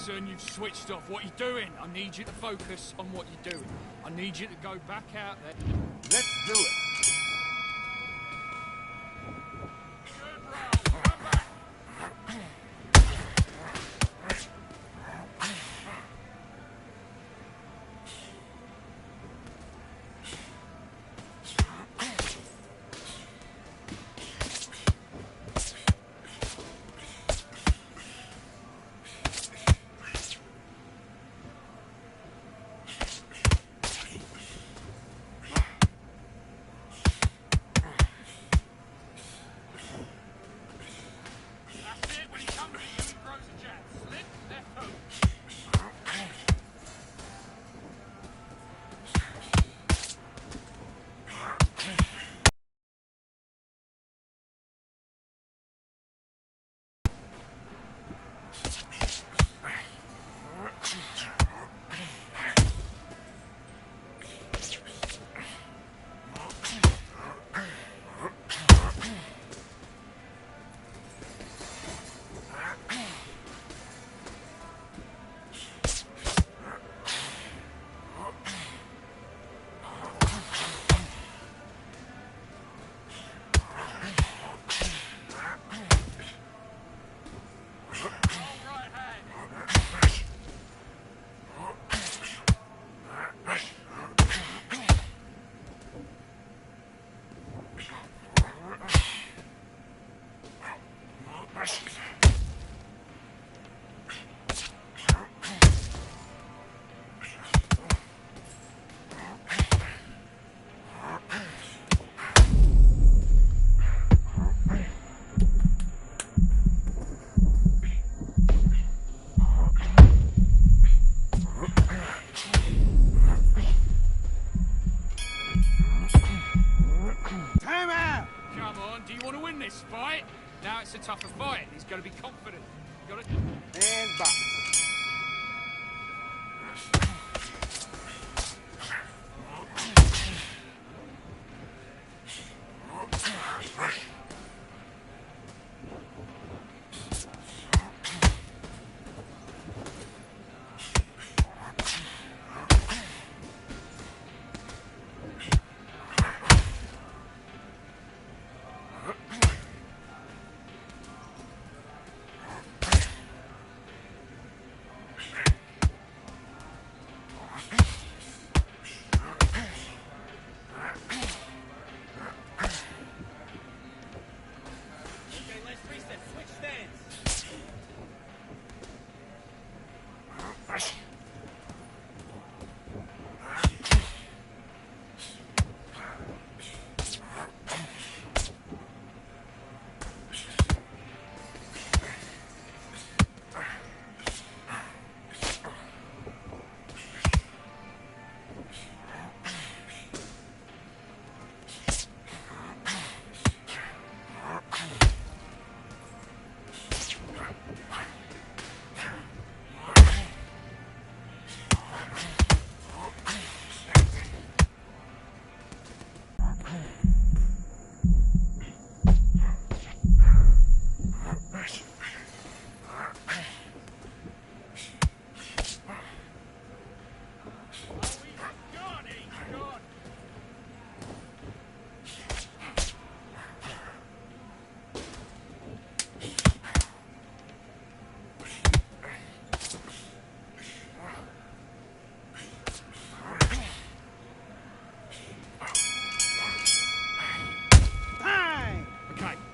Listen, you've switched off. What are you doing? I need you to focus on what you're doing. I need you to go back out there. Let's do it. Good roll. Come back. Fight? Now it's a tougher fight. He's got to be confident. Got to... And box.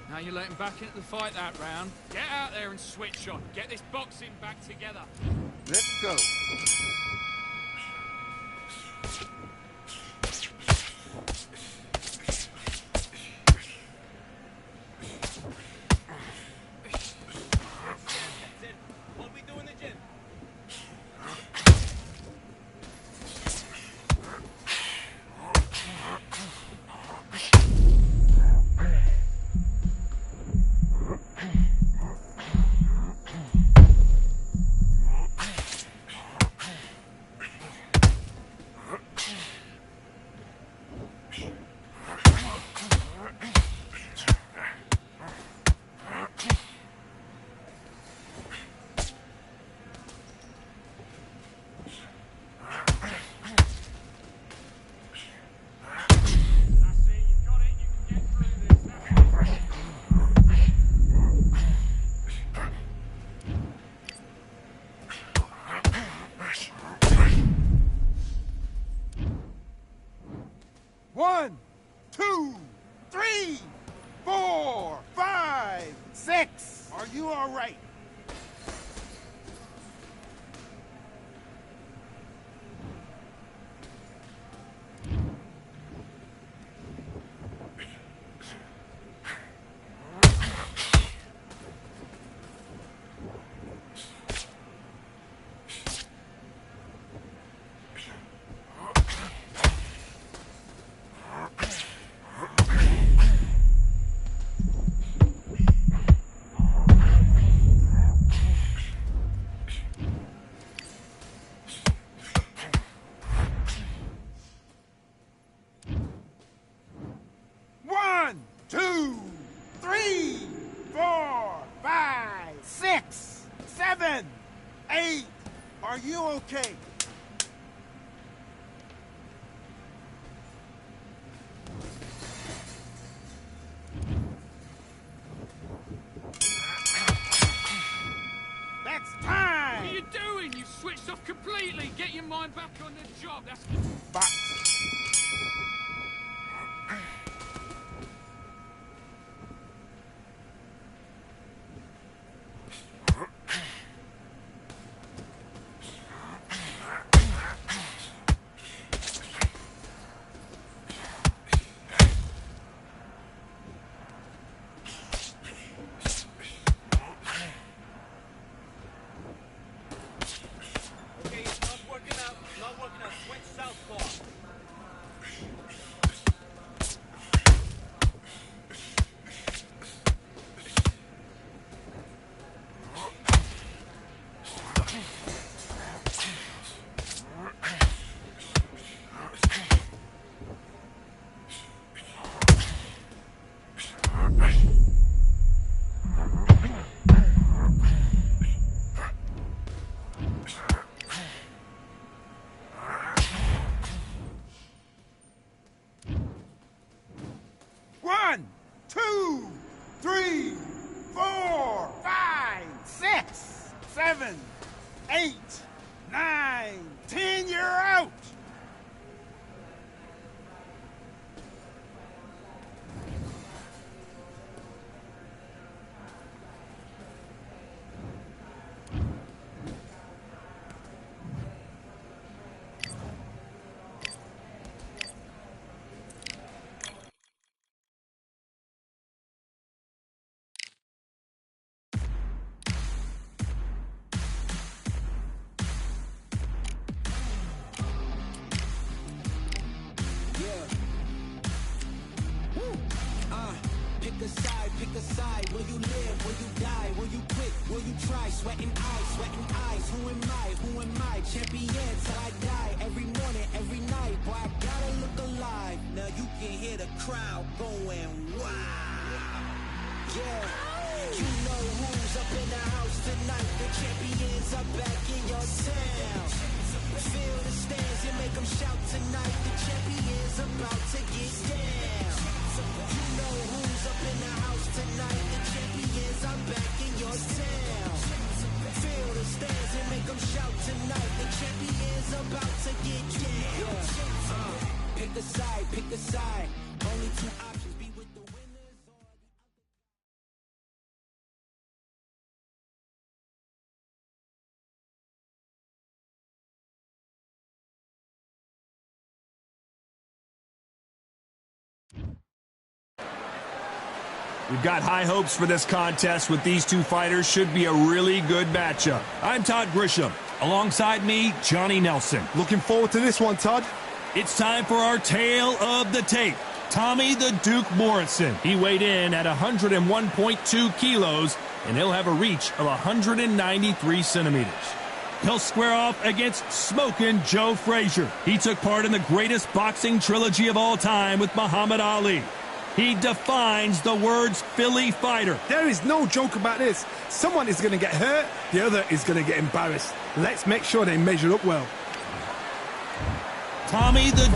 Now you're letting back into the fight that round. Get out there and switch on. Get this boxing back together. Let's go. What we do in the gym? all right. One, two, three, 4, 5, 6, 7, 8. Are you okay? That's time! What are you doing? You switched off completely. Get your mind back on the job. That's... Box. Okay, it's not working out. Not working out. Switch southpaw. One, two, three, 4, 5, 6, 7, 8, 9, 10. You're out. Pick a side. Will you live? Will you die? Will you quit? Will you try? Sweating eyes. Who am I? Who am I? Champion till I die. Every morning, every night. Boy, I gotta look alive. Now you can hear the crowd going wow. Yeah. You know who's up in the house tonight. The champions are back in your town. Feel the stands and make them shout tonight. The champions about to get down. You know who's up in the house tonight. The champions are back in your town. Feel the stands and make them shout tonight. The champions about to get down. Pick a side, pick a side. Only two options, be with the winners or the other. We've got high hopes for this contest with these two fighters. Should be a really good matchup. I'm Todd Grisham. Alongside me, Johnny Nelson. Looking forward to this one, Todd. It's time for our tale of the tape. Tommy the Duke Morrison. He weighed in at 101.2 kilos, and he'll have a reach of 193 centimeters. He'll square off against Smokin' Joe Frazier. He took part in the greatest boxing trilogy of all time with Muhammad Ali. He defines the words Philly fighter. There is no joke about this. Someone is going to get hurt, the other is going to get embarrassed. Let's make sure they measure up well. Tommy the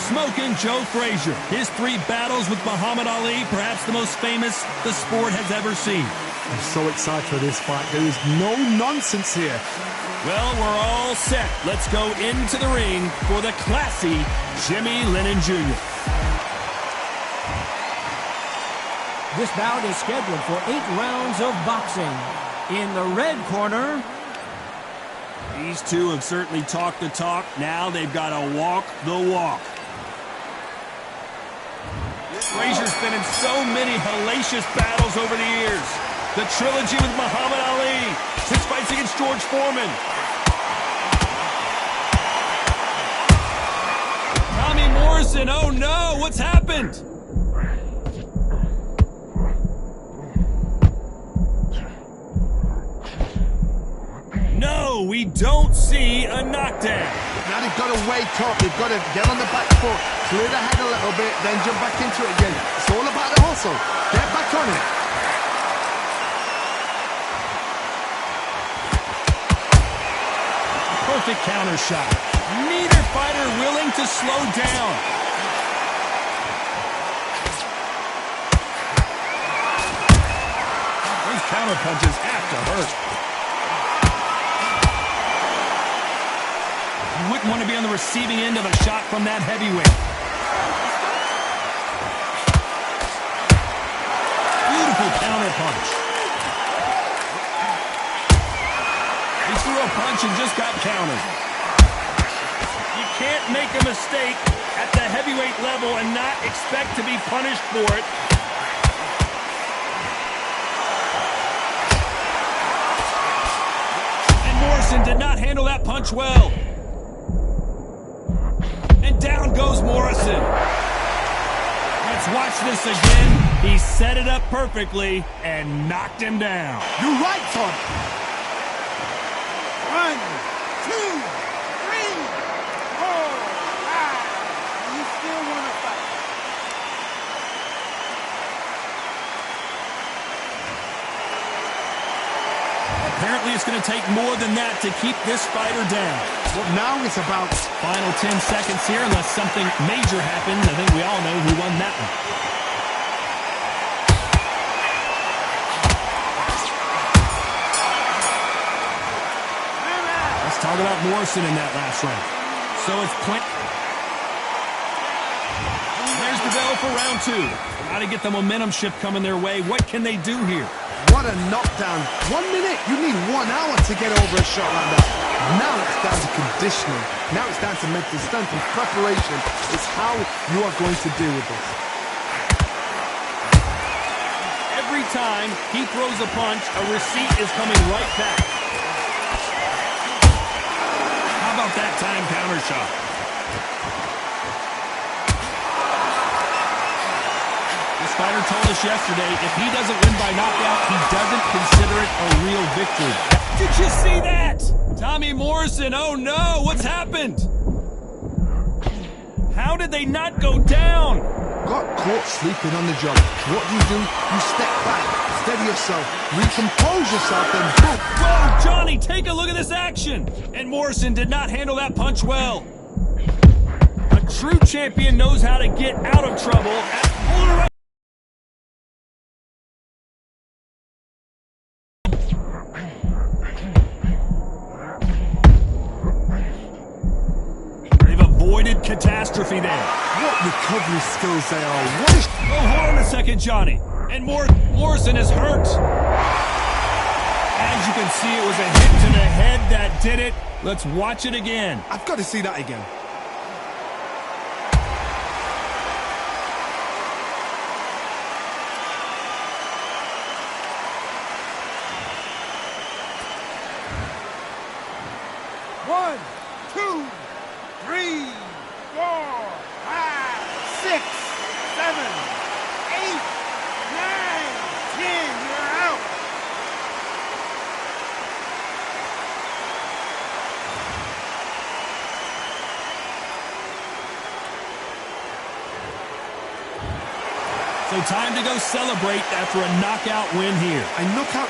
Smokin' Joe Frazier. His 3 battles with Muhammad Ali, perhaps the most famous the sport has ever seen. I'm so excited for this fight. There is no nonsense here. Well, we're all set. Let's go into the ring for the classy Jimmy Lennon Jr. This bout is scheduled for 8 rounds of boxing. In the red corner, These two have certainly talked the talk. Now they've got to walk the walk. Frazier's been in so many hellacious battles over the years. The trilogy with Muhammad Ali, his fights against George Foreman. Tommy Morrison, oh no, what's happened? No, we don't see a knockdown. Now they've got to wake up. They've got to get on the back foot, clear the head a little bit, then jump back into it again. It's all about the hustle. Get back on it. Perfect counter shot. Neither fighter willing to slow down. Those counter punches have to hurt. You wouldn't want to be on the receiving end of a shot from that heavyweight. Beautiful counter punch. He threw a punch and just got countered. You can't make a mistake at the heavyweight level and not expect to be punished for it. And Morrison did not handle that punch well. And down goes Morrison. Let's watch this again. He set it up perfectly and knocked him down. You're right, Todd. 1, 2, 3, 4, 5. You still want to fight? Apparently it's going to take more than that to keep this fighter down. But now it's about... Final 10 seconds here, unless something major happens. I think we all know who won that one. Let's talk about Morrison in that last round. So it's There's the bell for round 2. Got to get the momentum shift coming their way. What can they do here? What a knockdown. 1 minute, you need 1 hour to get over a shot like that. Now it's down to conditioning. Now it's down to mental strength and preparation. It's how you are going to deal with this. Every time he throws a punch, a receipt is coming right back. How about that time counter shot? This fighter told us yesterday, if he doesn't win by knockout, he doesn't consider it a real victory. Did you see that? Tommy Morrison, oh no, what's happened? How did they not go down? Got caught sleeping on the job. What do? You step back, steady yourself, recompose yourself, then boom. Whoa, Johnny, take a look at this action. And Morrison did not handle that punch well. A true champion knows how to get out of trouble and pull it away. Avoided catastrophe there. What recovery skills they are. What is... Oh, hold on a second, Johnny. And Morrison is hurt. As you can see, it was a hit to the head that did it. Let's watch it again. I've got to see that again. One, 2, 3, 4, 5, 6, 7, 8, 9, 10. You're out. So time to go celebrate after a knockout win here. A knockout...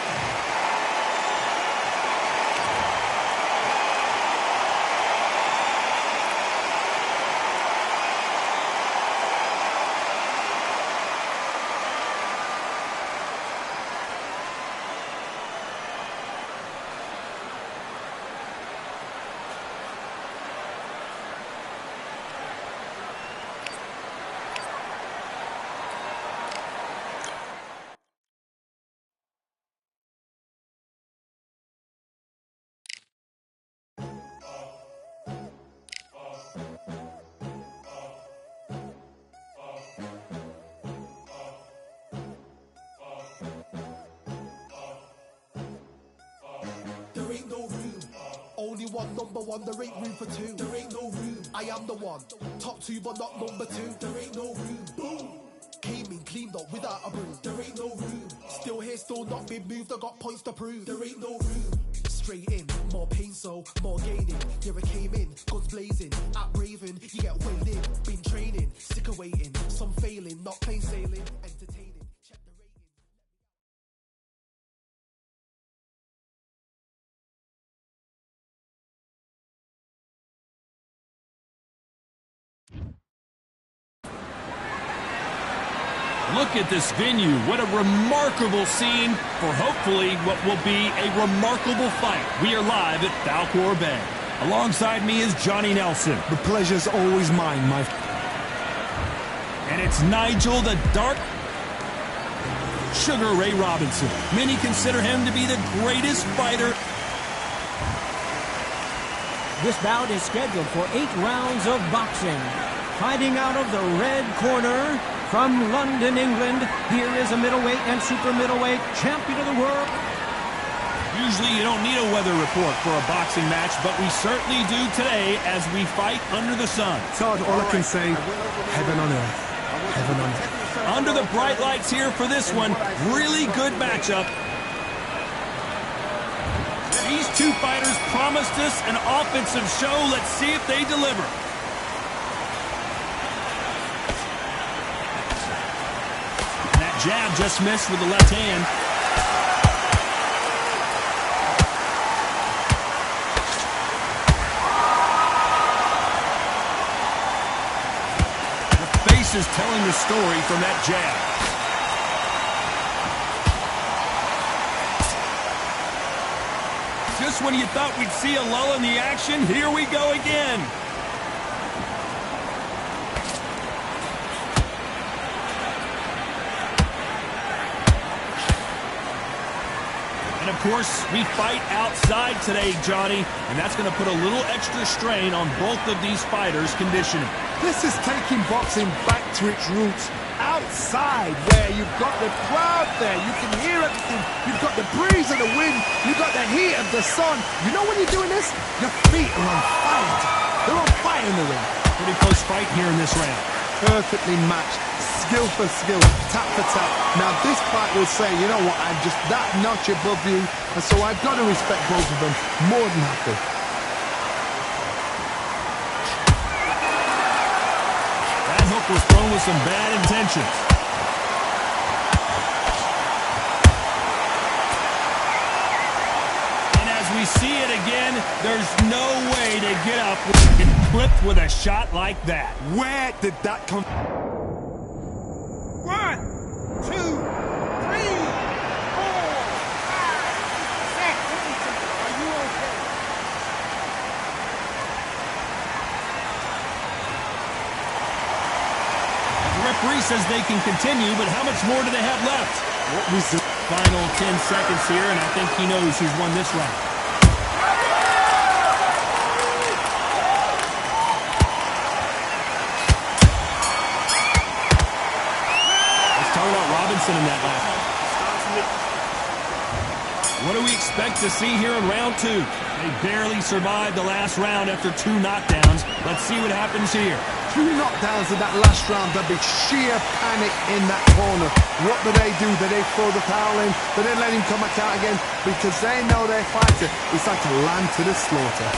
one, number one, there ain't room for two. There ain't no room. I am the one. Top two, but not number two. There ain't no room. Boom. Came in, cleaned up without a broom. There ain't no room. Still here, still not been moved. I got points to prove. There ain't no room. Straight in, more pain, so more gaining. Yeah, I came in, guns blazing. At Raven, you get weighed in. Been training, sick of waiting. Some failing, not plain sailing. Entertaining. Check the rating. Look at this venue. What a remarkable scene for hopefully what will be a remarkable fight. We are live at Falcor Bay. Alongside me is Johnny Nelson. The pleasure's always mine, my... And it's Nigel the Dark Sugar Ray Robinson. Many consider him to be the greatest fighter. This bout is scheduled for 8 rounds of boxing. Fighting out of the red corner, from London, England, here is a middleweight and super middleweight champion of the world. Usually you don't need a weather report for a boxing match, but we certainly do today as we fight under the sun. Todd, all I can say, heaven on earth. Heaven on earth. Under the bright lights here for this one, really good matchup. These two fighters promised us an offensive show. Let's see if they deliver. Jab just missed with the left hand. The face is telling the story from that jab. Just when you thought we'd see a lull in the action, here we go again. Of course, we fight outside today, Johnny, and that's going to put a little extra strain on both of these fighters' conditioning. This is taking boxing back to its roots. Outside, where you've got the crowd there, you can hear everything. You've got the breeze of the wind, you've got the heat of the sun. You know when you're doing this? Your feet are on fire. They're on fire in the ring. Pretty close fight here in this round. Perfectly matched. Skill for skill, tap for tap. Now this fight will say, you know what, I'm just that notch above you, and so I've got to respect both of them more than happy. That hook was thrown with some bad intentions. And as we see it again, there's no way to get up and clipped with a shot like that. Where did that come from? 1, 2, 3, 4, 5, 6. Are you okay? The referee says they can continue, but how much more do they have left? What was the Final 10 seconds here, and I think he knows who's won this round. In that last one. What do we expect to see here in round 2? They barely survived the last round after 2 knockdowns. Let's see what happens here. 2 knockdowns in that last round? There'll be sheer panic in that corner. What do? Do they throw the towel in? Do they let him come back out again? Because they know their fighter. It's like a lamb to the slaughter.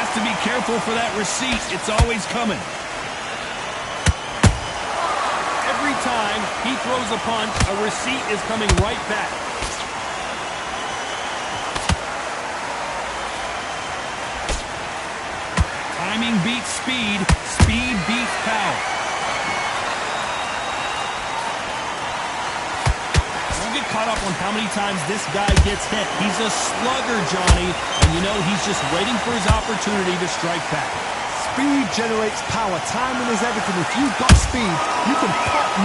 Has to be careful for that receipt. It's always coming. Every time he throws a punch, a receipt is coming right back. Timing beats speed, speed beats power. Don't get caught up on how many times this guy gets hit. He's a slugger, Johnny, and you know he's just waiting for his opportunity to strike back. Speed generates power. Timing is everything. If you've got speed, you can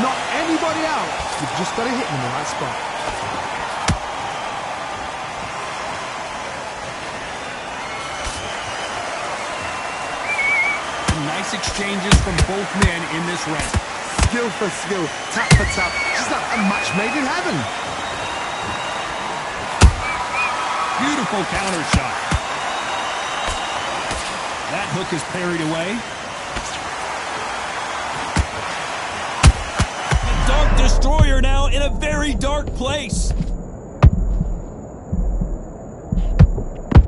knock anybody out. You've just got to hit them in the right spot. Some nice exchanges from both men in this round. Skill for skill, tap for tap. Just like a match made in heaven. Beautiful counter shot. That hook is parried away. The Dark Destroyer now in a very dark place.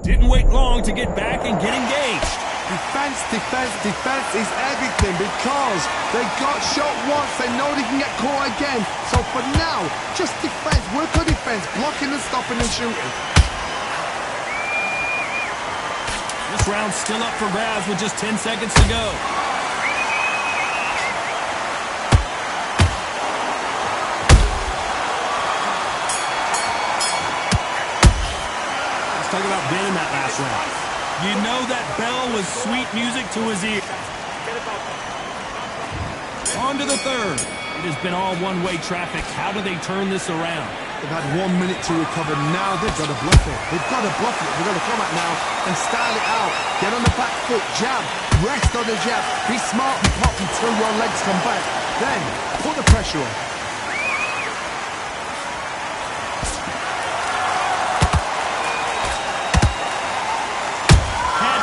Didn't wait long to get back and get engaged. Defense, defense, defense is everything because they got shot once. They know they can get caught again. So for now, just defense, work on defense, blocking and stopping and shooting. This round's still up for grabs with just 10 seconds to go. Let's talk about Ben in that last round. You know that bell was sweet music to his ear. On to the third. It has been all one-way traffic. How do they turn this around? They've had 1 minute to recover. Now they've got to bluff it. They've got to bluff it. They've got to come out now and style it out. Get on the back foot, jab, rest on the jab. Be smart and pop until your legs come back. Then put the pressure on.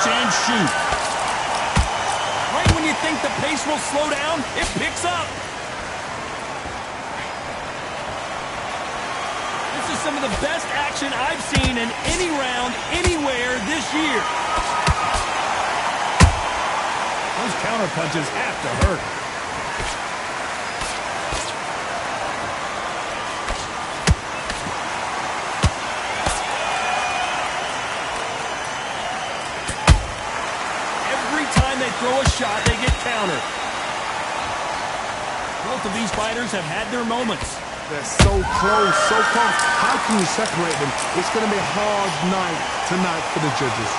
And shoot. Right when you think the pace will slow down, it picks up. This is some of the best action I've seen in any round, anywhere this year. Those counter punches have to hurt. They throw a shot, they get countered. Both of these fighters have had their moments. They're so close, so close. How can you separate them? It's going to be a hard night tonight for the judges.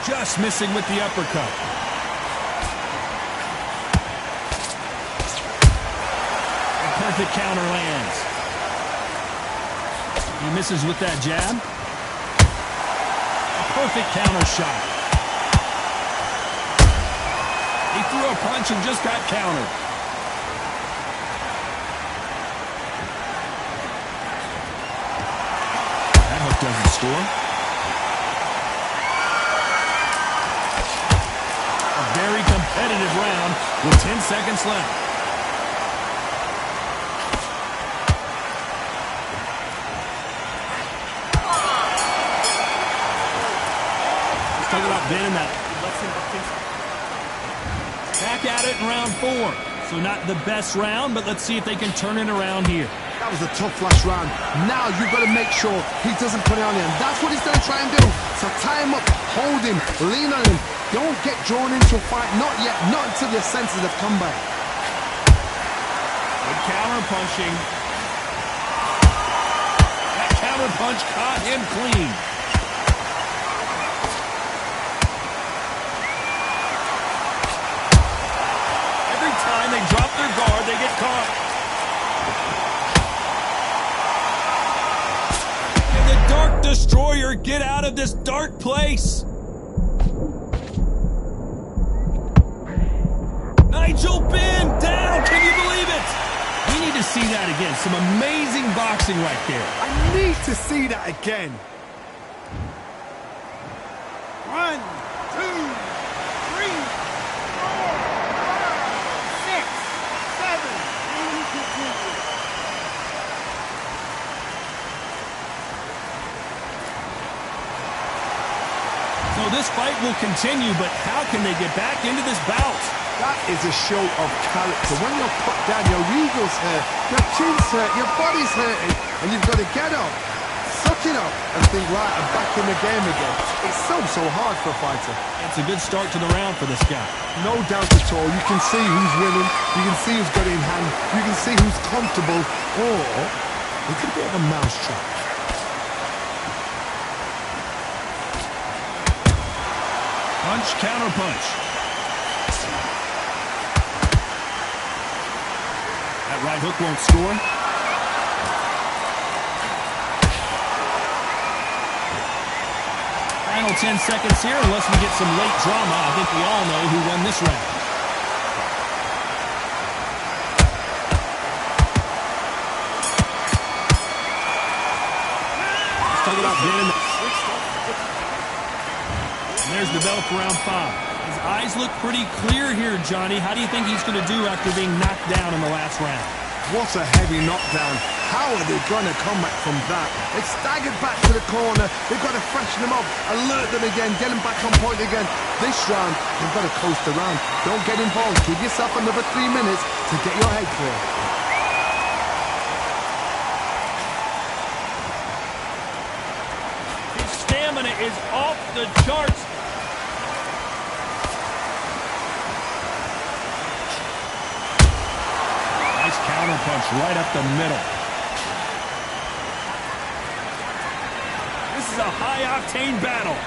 Just missing with the uppercut. A perfect counter lands. He misses with that jab. A perfect counter shot. He threw a punch and just got countered. That hook doesn't score. A very competitive round with 10 seconds left. Talk about Ben in that. Back at it in round 4. So not the best round, but let's see if they can turn it around here. That was a tough last round. Now you've got to make sure he doesn't put it on him. That's what he's going to try and do. So tie him up, hold him, lean on him. Don't get drawn into a fight. Not yet. Not until your senses have come back. Good counter punching. That counter punch caught him clean. They drop their guard, they get caught. Can the Dark Destroyer get out of this dark place? Nigel Ben down, can you believe it? We need to see that again. Some amazing boxing right there. I need to see that again. 1, 2, 3, 4. 7, and we continue. So this fight will continue, but how can they get back into this bout? That is a show of character. When you're put down, your ego's hurt, your chin's hurt, your body's hurting, and you've got to get up, suck it up, and think, right, I'm back in the game again. It's so hard for a fighter. It's a good start to the round for this guy. No doubt at all. You can see who's winning. You can see who's got it in hand. You can see who's comfortable. Or it could be a mousetrap. Punch, counter punch. That right hook won't score. Final 10 seconds here, unless we get some late drama. I think we all know who won this round. talk about winning. And there's the bell for round 5. His eyes look pretty clear here, Johnny. How do you think he's going to do after being knocked down in the last round? What a heavy knockdown. How are they going to come back from that? They staggered back to the corner. They've got to freshen them up, alert them again, get them back on point again. This round, they've got to coast around. Don't get involved. Give yourself another 3 minutes to get your head clear. His stamina is off the charts. Nice counter punch right up the middle. This is a high-octane battle.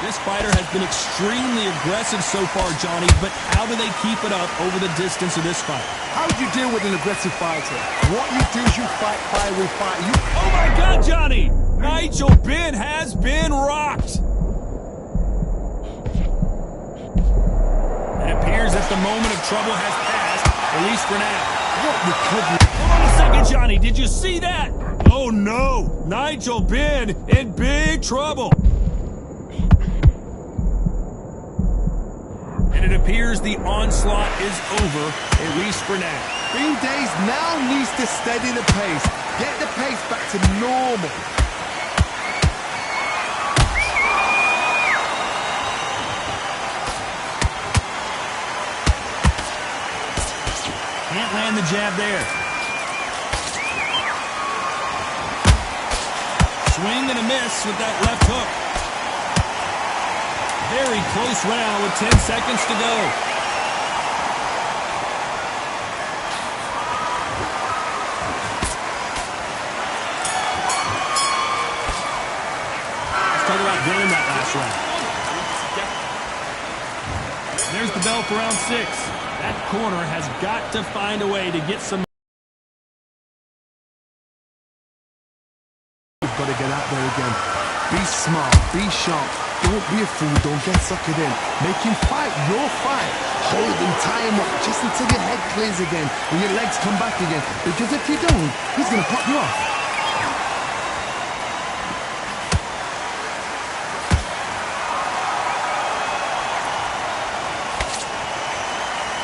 This fighter has been extremely aggressive so far, Johnny, but how do they keep it up over the distance of this fight? How do you deal with an aggressive fighter? What you do is you fight fire with fire. Oh my God, Johnny! Nigel Benn has been rocked. It appears that the moment of trouble has passed, at least for now. What recovery? Hold on a second, Johnny. Did you see that? Oh, no. Nigel Benn in big trouble. And it appears the onslaught is over, at least for now. Green Days now needs to steady the pace. Get the pace back to normal. Can't land the jab there. Swing and a miss with that left hook. Very close round with 10 seconds to go. Let's talk about winning that last round. There's the bell for round 6. That corner has got to find a way to get some. You've got to get out there again. Be smart, be sharp. Don't be a fool, don't get suckered in. Make him fight your fight. Hold him, tie him up, just until your head clears again and your legs come back again. Because if you don't, he's going to pop you off.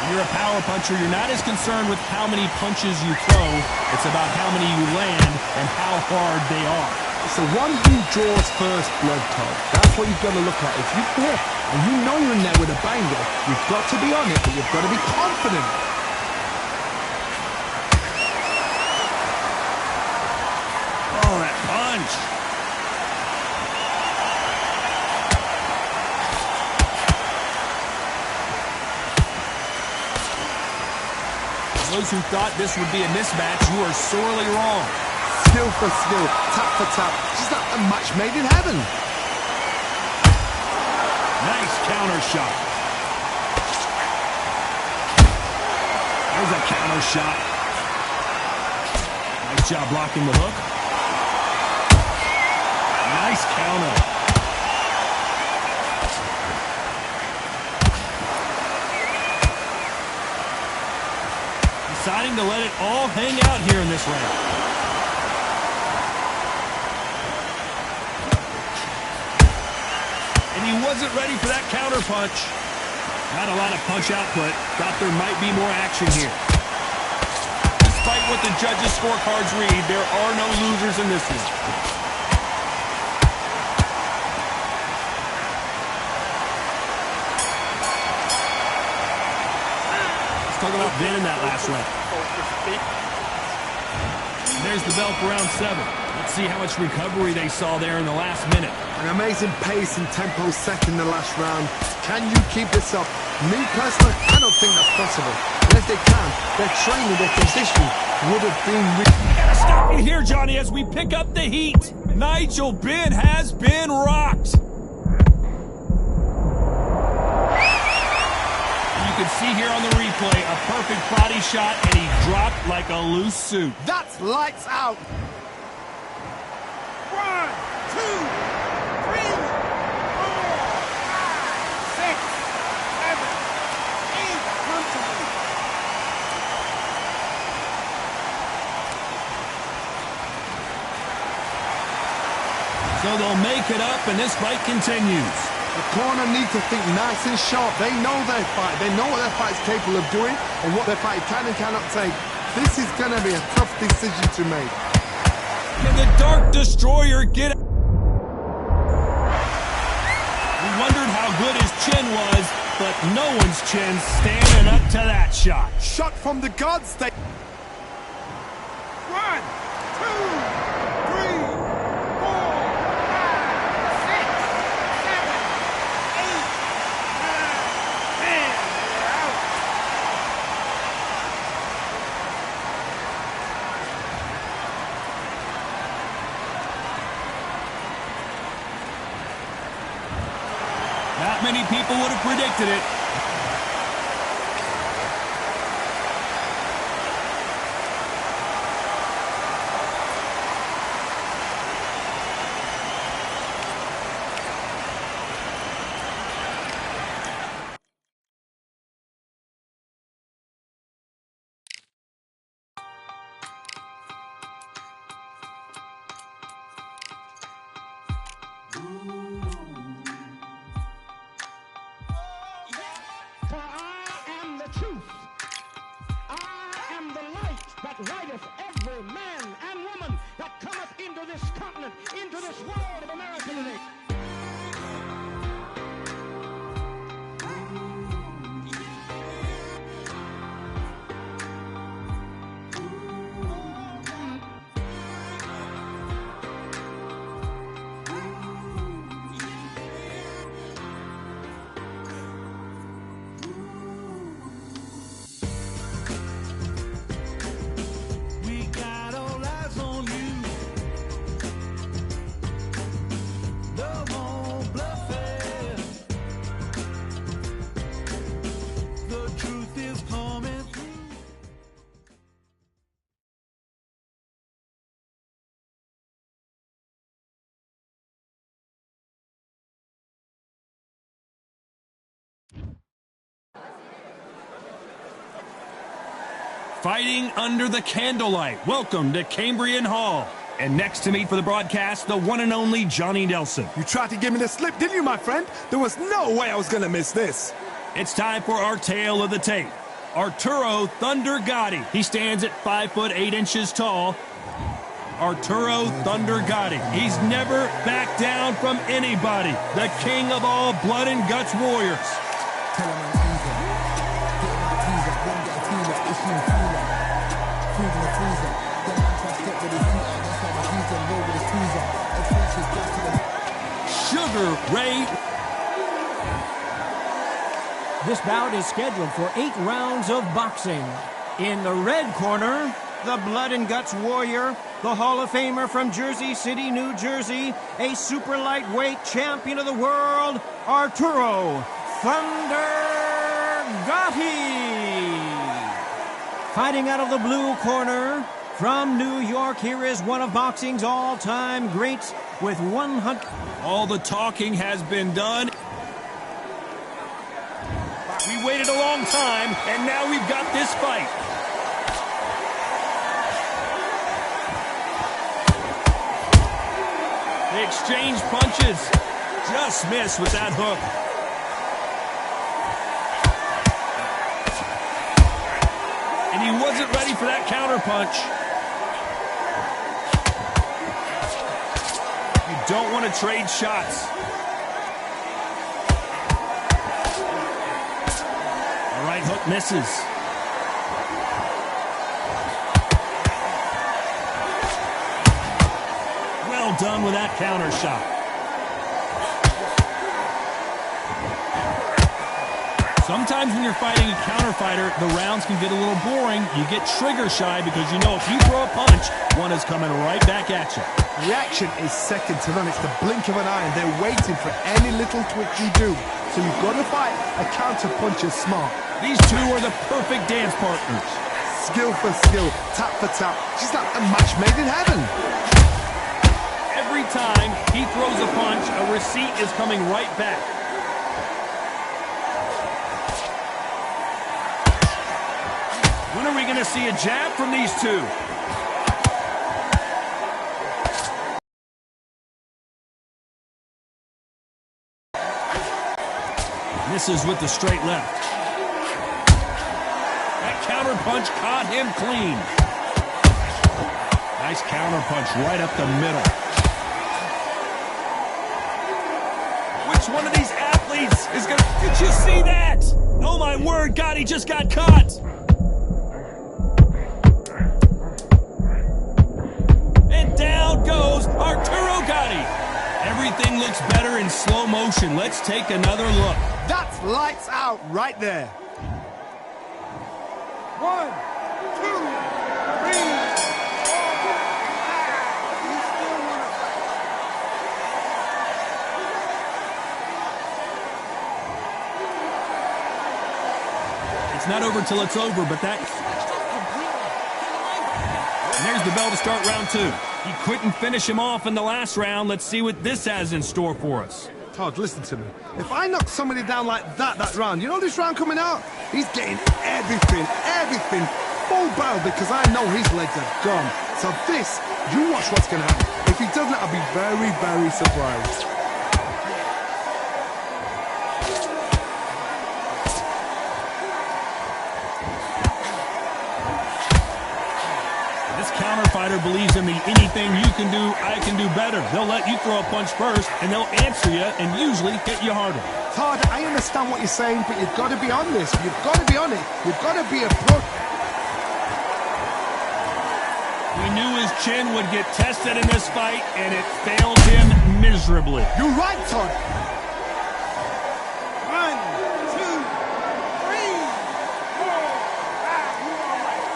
You're a power puncher. You're not as concerned with how many punches you throw. It's about how many you land and how hard they are. It's the one who draws first blood, Todd. That's what you've got to look at. If you hit and you know you're in there with a banger, you've got to be on it, but you've got to be confident. Oh, that punch. Those who thought this would be a mismatch, you are sorely wrong. Skill for skill, tap for tap. Just like a match made in heaven. Nice counter shot. There's a counter shot. Nice job blocking the hook. Nice counter. Deciding to let it all hang out here in this round. And he wasn't ready for that counter punch. Not a lot of punch output. Thought there might be more action here. Despite what the judges' scorecards read, there are no losers in this one. Talk about winning that last round. There's the bell for round 7. Let's see how much recovery they saw there in the last minute. An amazing pace and tempo set in the last round. Can you keep this up? Me personally, I don't think that's possible. And if they can, their training, their conditioning would have been... Gotta stop you here, Johnny, as we pick up the heat. Nigel Benn has been rocked. You can see here on the replay a perfect body shot, and he dropped like a loose suit. That's lights out. 1, 2, 3, 4, 5, 6, 7, 8. Come to me. So they'll make it up, and this fight continues. The corner need to think nice and sharp. They know their fight. They know what their fight's capable of doing and what their fight can and cannot take. This is going to be a tough decision to make. Can the Dark Destroyer get it? We wondered how good his chin was, but no one's chin's standing up to that shot. Shot from the gods. They... 1, 2, 3, 4, 5, 6, 7, 8, 9, 10. They're out. Not many people would have predicted it. For I am the truth. I am the light that lighteth every man and woman that cometh into this continent, into this world of America today. We got all eyes on you. No more bluffing. The truth is coming through. Fighting under the candlelight. Welcome to Cambrian Hall. And next to me for the broadcast, the one and only Johnny Nelson. You tried to give me the slip, didn't you, my friend? There was no way I was going to miss this. It's time for our tale of the tape. Arturo Thunder Gotti. He stands at 5'8" tall. Arturo Thunder Gotti. He's never backed down from anybody. The king of all blood and guts warriors. Sugar Ray. This bout is scheduled for 8 rounds of boxing. In the red corner, the blood and guts warrior, the Hall of Famer from Jersey City, New Jersey, a super lightweight champion of the world, Arturo Thunder Gotti. Fighting out of the blue corner, from New York, here is one of boxing's all-time greats with 100... All the talking has been done. We waited a long time, and now we've got this fight. They exchange punches. Just missed with that hook. And he wasn't ready for that counter punch. You don't want to trade shots. The right hook misses. Well done with that counter shot. Sometimes when you're fighting a counter fighter, the rounds can get a little boring. You get trigger shy because you know if you throw a punch, one is coming right back at you. Reaction is second to none. It's the blink of an eye, and they're waiting for any little twitch you do. So you've got to fight a counter puncher smart. These two are the perfect dance partners. Skill for skill, tap for tap. She's like a match made in heaven. Every time he throws a punch, a receipt is coming right back. When are we going to see a jab from these two? Misses with the straight left. That counter punch caught him clean. Nice counter punch right up the middle. Which one of these athletes is going to... Did you see that? Oh, my word, God, he just got caught. And down goes Arturo Gatti. Everything looks better in slow motion. Let's take another look. That's lights out right there. 1, 2, 3, 4, 5. You still want to fight. It's not over till it's over, but that... And there's the bell to start round 2. He couldn't finish him off in the last round. Let's see what this has in store for us. Todd, listen to me. If I knock somebody down like that round, you know this round coming out? He's getting everything, full barrel, because I know his legs are gone. So this, you watch what's going to happen. If he doesn't, I'll be very, very surprised. Fighter believes in the anything you can do, I can do better. They'll let you throw a punch first, and they'll answer you and usually hit you harder. Todd, I understand what you're saying, but you've got to be honest. You've got to be on it. You've got to be a pro. We knew his chin would get tested in this fight, and it failed him miserably. You're right, Todd. 1, 2, 3, 4, 5. You all right?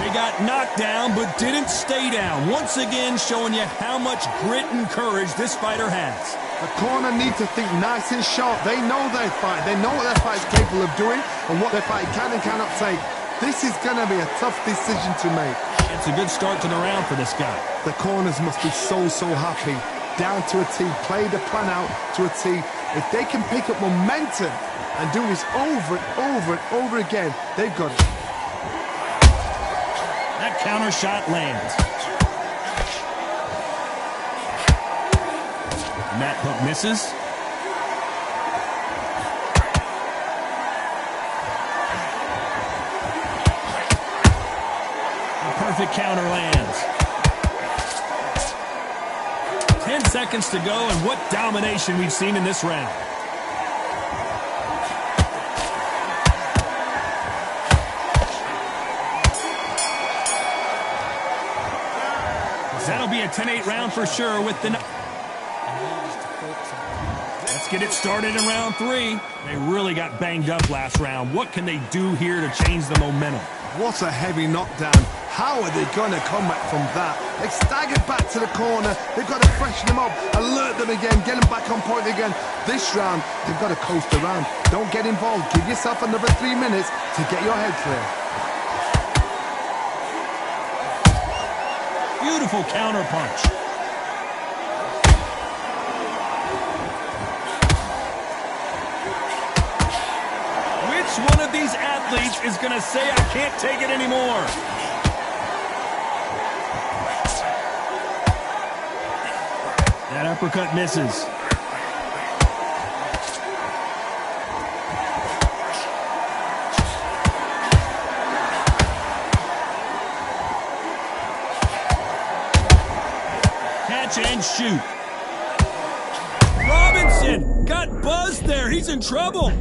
They got knocked down, but didn't stay down. Once again, showing you how much grit and courage this fighter has. The corner need to think nice and sharp. They know their fight. They know what their fight is capable of doing and what their fight can and cannot take. This is going to be a tough decision to make. It's a good start to the round for this guy. The corners must be so happy. Down to a T. Play the plan out to a T. If they can pick up momentum and do this over and over and over again, they've got it. That counter shot lands. And that hook misses. A perfect counter lands. 10 seconds to go, and what domination we've seen in this round. That'll be a 10-8 round for sure with the... Let's get it started in round 3. They really got banged up last round. What can they do here to change the momentum? What a heavy knockdown. How are they going to come back from that? They staggered back to the corner. They've got to freshen them up, alert them again, get them back on point again. This round, they've got to coast around. Don't get involved. Give yourself another 3 minutes to get your head clear. Beautiful counter punch. Which one of these athletes is going to say, I can't take it anymore? That uppercut misses. And shoot. Robinson got buzzed there. He's in trouble.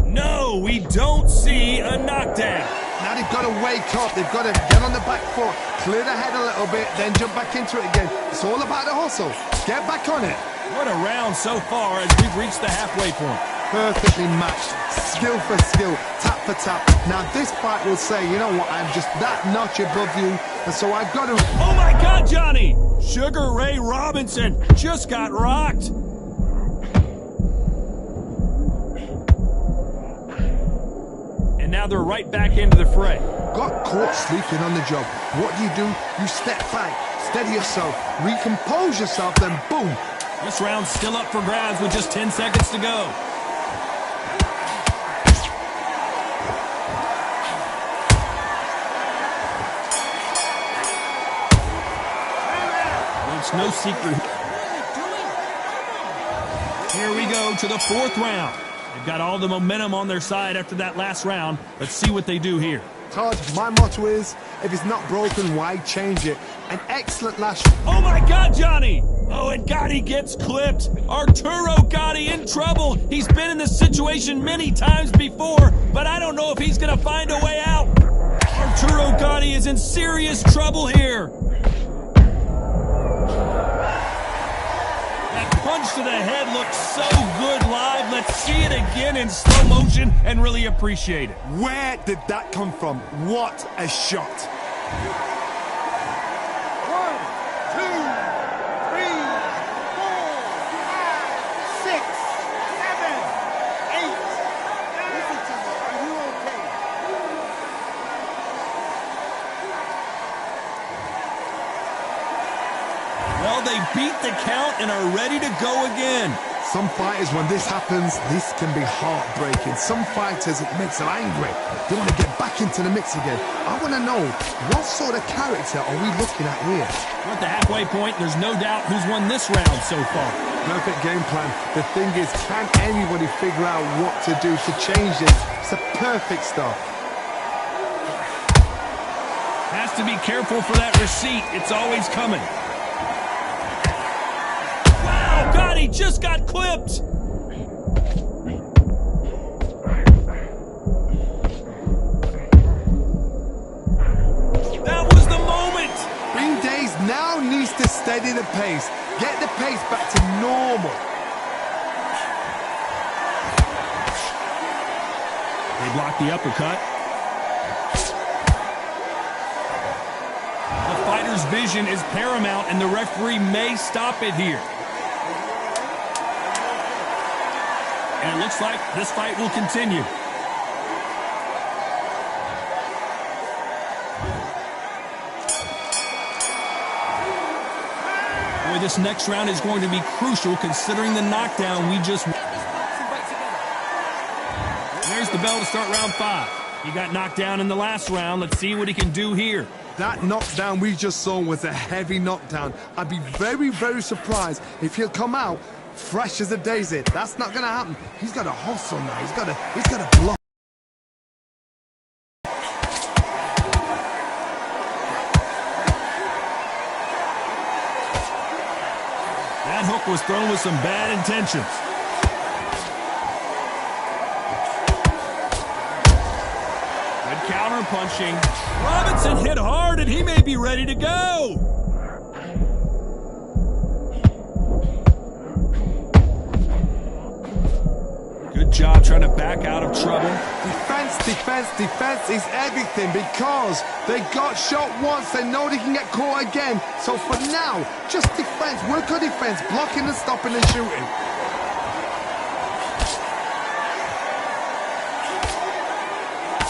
No, we don't see a knockdown. Now they've got to wake up. They've got to get on the back foot, clear the head a little bit, then jump back into it again. It's all about the hustle. Get back on it. What a round so far as we've reached the halfway point. Perfectly matched, skill for skill, tap for tap. Now this fight will say, you know what, I'm just that notch above you, and so I've got to... Oh my God, Johnny! Sugar Ray Robinson just got rocked. And now they're right back into the fray. Got caught sleeping on the job. What do? You step back, steady yourself, recompose yourself, then boom. This round's still up for grabs with just 10 seconds to go. no secret. Here we go to the fourth round. They've got all the momentum on their side after that last round. Let's see what they do here. Todd, my motto is, if it's not broken, why change it? An excellent last... Oh my God, Johnny! Oh, and Gotti gets clipped. Arturo Gotti in trouble. He's been in this situation many times before, but I don't know if he's gonna find a way out. Arturo Gotti is in serious trouble here. That punch to the head looks so good live. Let's see it again in slow motion and really appreciate it. Where did that come from? What a shot. 1, 2, 3, 4, 5, 6, 7, 8. Listen to me. Are you okay? Well, they beat the count and are ready to go again. Some fighters, when this happens, this can be heartbreaking. Some fighters, it makes them angry. They want to get back into the mix again. I want to know, what sort of character are we looking at here? We're at the halfway point. There's no doubt who's won this round so far. Perfect game plan. The thing is, can anybody figure out what to do to change this? It's a perfect start. Has to be careful for that receipt. It's always coming. Wow, God, he just got clipped. That was the moment. Green Days now needs to steady the pace. Get the pace back to normal. They block the uppercut. The fighter's vision is paramount, and the referee may stop it here. And it looks like this fight will continue. Boy, this next round is going to be crucial considering the knockdown we just... There's the bell to start round 5. He got knocked down in the last round. Let's see what he can do here. That knockdown we just saw was a heavy knockdown. I'd be very, very surprised if he'll come out fresh as a daisy. That's not going to happen. He's got a hustle now. He's got a block. That hook was thrown with some bad intentions. Good counter punching. Robinson hit hard, and he may be ready to go. Good job trying to back out of trouble. Defense, defense, defense is everything because they got shot once. They know they can get caught again. So for now, just defense. Work on defense. Blocking and stopping and shooting.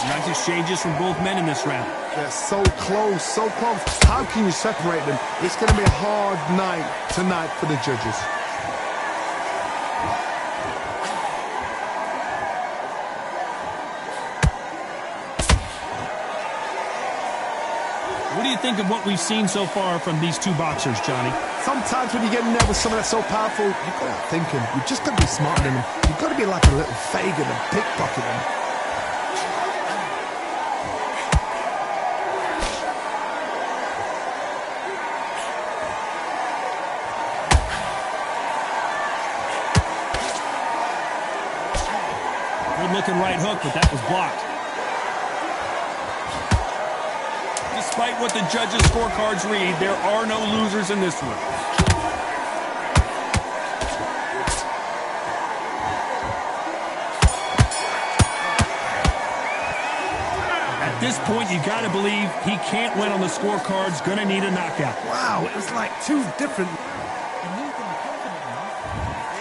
Nice exchanges from both men in this round. They're so close, so close. How can you separate them? It's going to be a hard night tonight for the judges. What do you think of what we've seen so far from these two boxers, Johnny? Sometimes when you get in there with someone that's so powerful, you've got to think him. You've just got to be smarter than him. You've got to be like a little Fagin and pickpocket him. Good-looking right hook, but that was blocked. Despite what the judges' scorecards read, there are no losers in this one. At this point, you got to believe he can't win on the scorecards. Gonna need a knockout. Wow, it was like two different...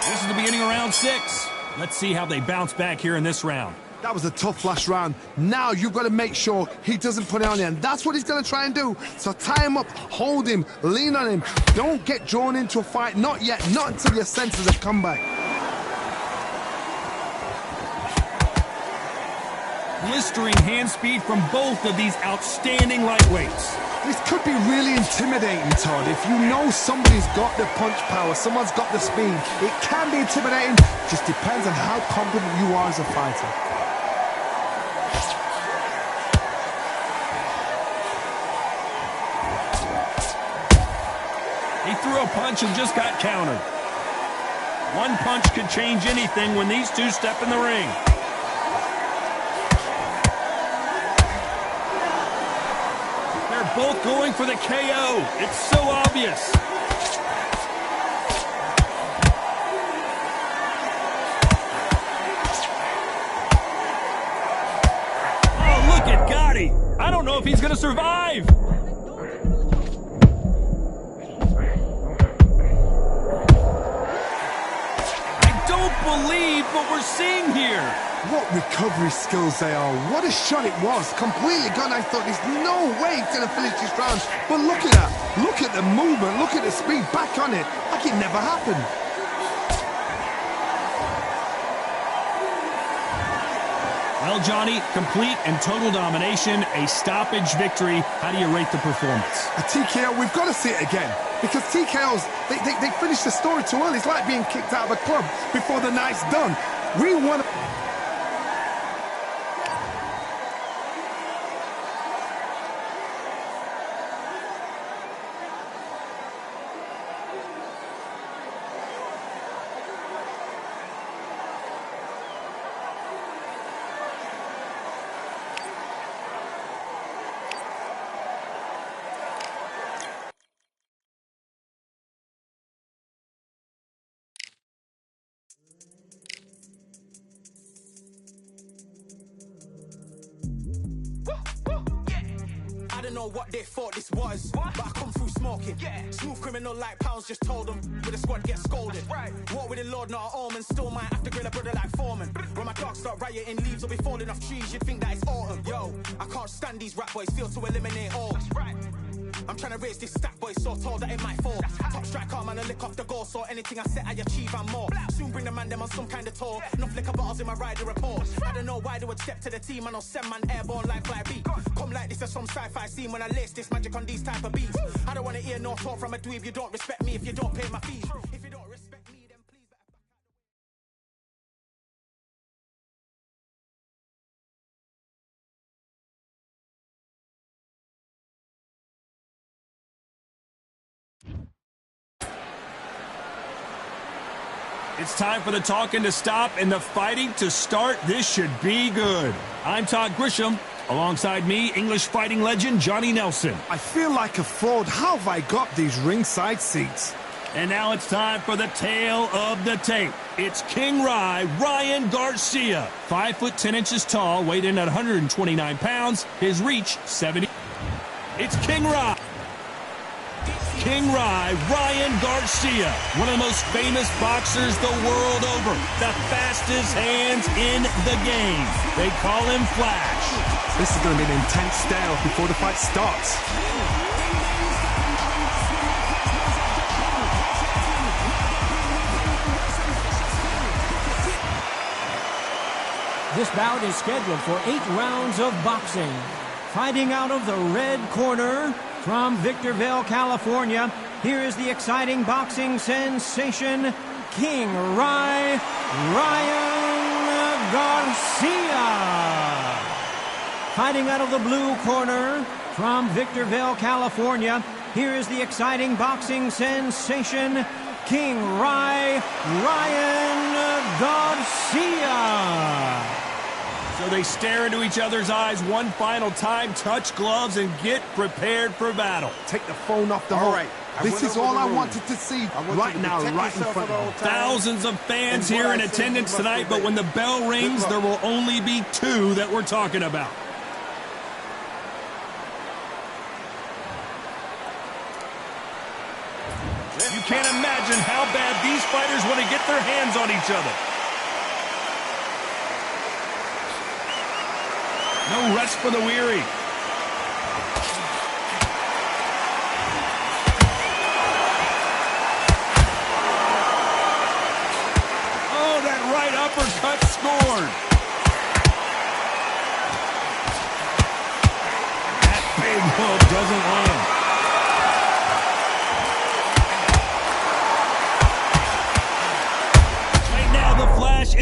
This is the beginning of round 6. Let's see how they bounce back here in this round. That was a tough last round. Now you've got to make sure he doesn't put it on you, and that's what he's going to try and do. So tie him up, hold him, lean on him. Don't get drawn into a fight. Not yet. Not until your senses have come back. blistering hand speed from both of these outstanding lightweights. This could be really intimidating, Todd. If you know somebody's got the punch power, someone's got the speed, it can be intimidating. Just depends on how confident you are as a fighter. He threw a punch and just got countered. One punch could change anything when these two step in the ring. They're both going for the KO. It's so obvious. Oh, look at Gotti. I don't know if he's going to survive. Believe what we're seeing here. What recovery skills they are. What a shot it was. Completely gone. I thought there's no way he's going to finish this round. But look at that. Look at the movement. Look at the speed. Back on it. Like it never happened. Well, Johnny, complete and total domination, a stoppage victory. How do you rate the performance? A TKO, we've got to see it again. Because TKOs, they finish the story too early. It's like being kicked out of a club before the night's done. We want to... I don't know what they thought this was, but I come through smoking. Smooth criminal like pounds, just told them with the squad get scolded. Walk with the Lord, not an omen. Still might have to grill a brother like Foreman. When my dogs start rioting, leaves will be falling off trees. You'd think that it's autumn. Yo, I can't stand these rap boys, feel to eliminate all. I'm trying to raise this stack, boy, so tall that it might fall. Top striker, man, I lick off the goal, so anything I set, I achieve and more. Soon bring the man them on some kind of tour. No flicker bottles in my rider report. I don't know why they would step to the team, and I'll send man airborne like fly beat. Come like this as some sci-fi scene when I lace this magic on these type of beats. I don't want to hear no talk from a dweeb. You don't respect me if you don't pay my fees. If you don't respect me, then please better back It's time for the talking to stop and the fighting to start. This should be good. I'm Todd Grisham. Alongside me, English fighting legend Johnny Nelson. I feel like a fraud. How have I got these ringside seats? And now it's time for the tale of the tape. It's King Ryan Garcia. 5 foot 10 inches tall, weighed in at 129 pounds. His reach, 70. It's King Ryan. Ryan Garcia, one of the most famous boxers the world over, the fastest hands in the game. They call him Flash. This is going to be an intense stare before the fight starts. This bout is scheduled for 8 rounds of boxing. Fighting out of the red corner from Victorville, California, here is the exciting boxing sensation, King Ryan Garcia. Fighting out of the blue corner from Victorville, California, here is the exciting boxing sensation, King Ryan Garcia. So they stare into each other's eyes one final time, touch gloves, and get prepared for battle. Take the phone off the hook. This is all I wanted to see right now, right in front of me. Thousands of fans here in attendance tonight, but when the bell rings, there will only be 2 that we're talking about. You can't imagine how bad these fighters want to get their hands on each other. No rest for the weary. Oh, that right uppercut scored.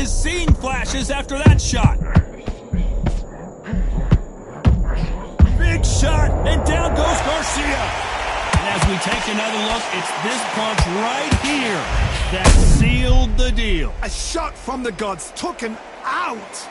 is seeing flashes after that shot. Big shot, and down goes Garcia. And as we take another look, it's this punch right here that sealed the deal. A shot from the gods took him out.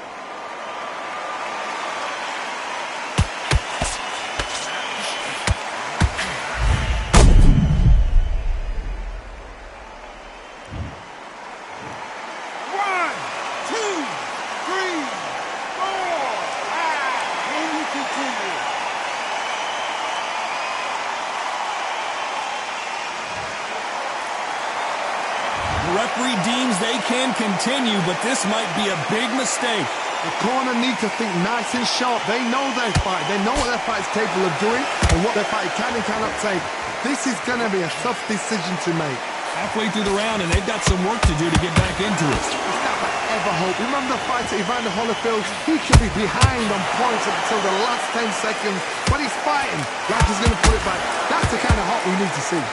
The referee deems they can continue, but this might be a big mistake. The corner need to think nice and sharp. They know their fight. They know what their fight is capable of doing and what their fight can and cannot take. This is going to be a tough decision to make. Halfway through the round, and they've got some work to do to get back into it. It's never ever hope. Remember the fight at Evander Holyfield? He could be behind on points until the last 10 seconds, but he's fighting like he's going to put it back. That's the kind of hope we need to see.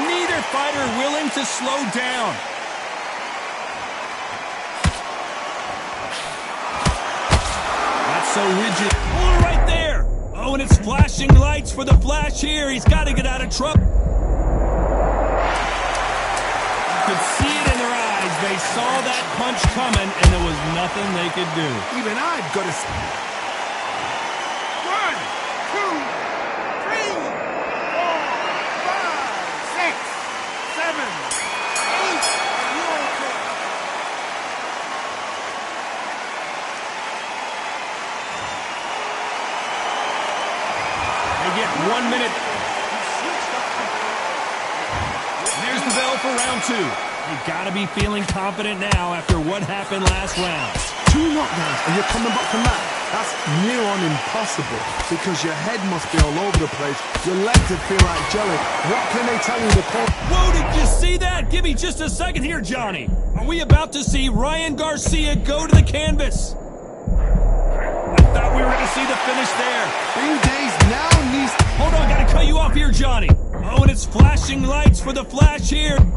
Neither fighter willing to slow down. That's so rigid. Oh, right there. Oh, and it's flashing lights for the flash here. He's got to get out of trouble. You could see it in their eyes. They saw that punch coming, and there was nothing they could do. Even I've got to... 1 minute. There's the bell for round 2. You gotta be feeling confident now after what happened last round. 2 knockdowns and you're coming back from that. That's near on impossible because your head must be all over the place. Your legs would feel like jelly. What can they tell you in the corner? Whoa, did you see that? Give me just a second here, Johnny. Are we about to see Ryan Garcia go to the canvas? I thought we were going to see the finish there. Being dazed now needs... Hold on, got to cut you off here, Johnny. Oh, and it's flashing lights for the flash here. Blink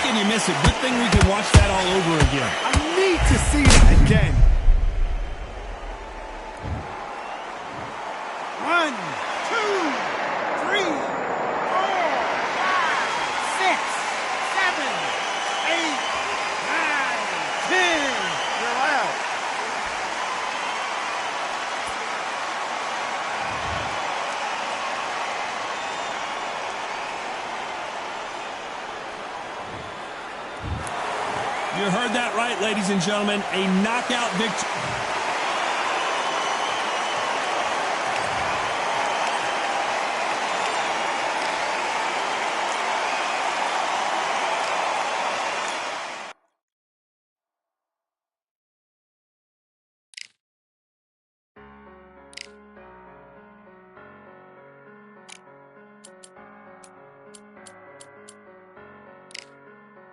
and you miss it. Good thing we can watch that all over again. I need to see that again. 1, 2, 3, 4, 5, 6, 7, 8, 9, 10. You're out. You heard that right, ladies and gentlemen. A knockout victory.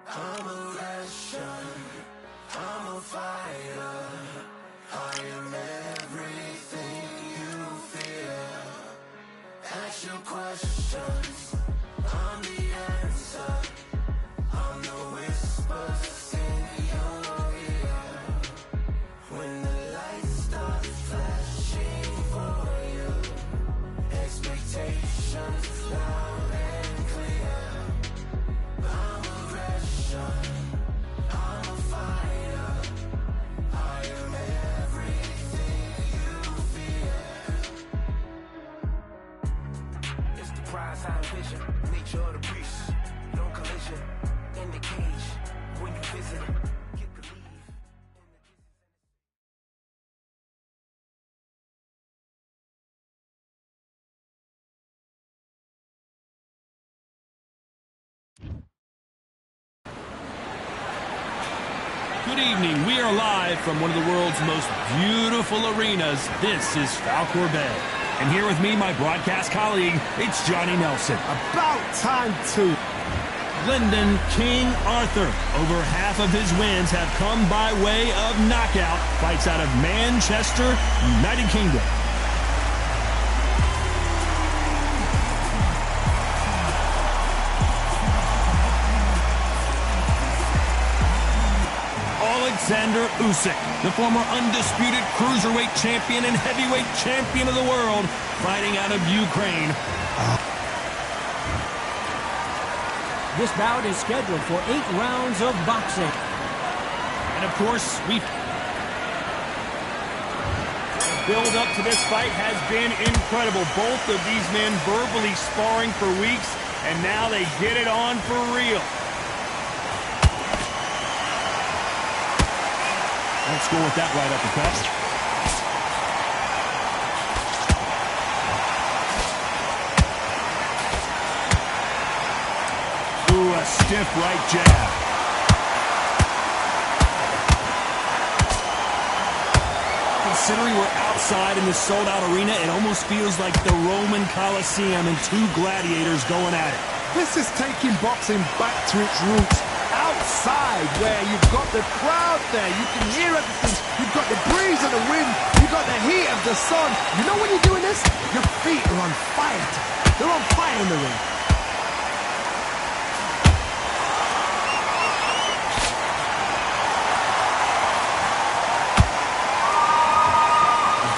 I'm a Russian, I'm a fighter, I am everything you fear. Ask your questions, I'm the answer, I'm the whispers in your ear. When the lights start flashing for you, expectations loud and clear. I'm aggression, I'm a fighter, I am everything you fear. It's the prize I envision, nature of the beast, no collision, in the cage, when you visit, get the leave. Good evening. We are live from one of the world's most beautiful arenas. This is Falcor Bay. And here with me, my broadcast colleague, it's Johnny Nelson. About time too. Lyndon King Arthur. Over half of his wins have come by way of knockout. Fights out of Manchester, United Kingdom. Alexander Usyk, the former undisputed cruiserweight champion and heavyweight champion of the world, fighting out of Ukraine. This bout is scheduled for 8 rounds of boxing. And of course, the build up to this fight has been incredible. Both of these men verbally sparring for weeks, and now they get it on for real. Let's go with that right uppercut. Ooh, a stiff right jab. Considering we're outside in this sold-out arena, it almost feels like the Roman Colosseum and two gladiators going at it. This is taking boxing back to its roots. Outside, where you've got the crowd there, you can hear everything. You've got the breeze of the wind, you've got the heat of the sun. You know when you're doing this? Your feet are on fire. They're on fire in the ring.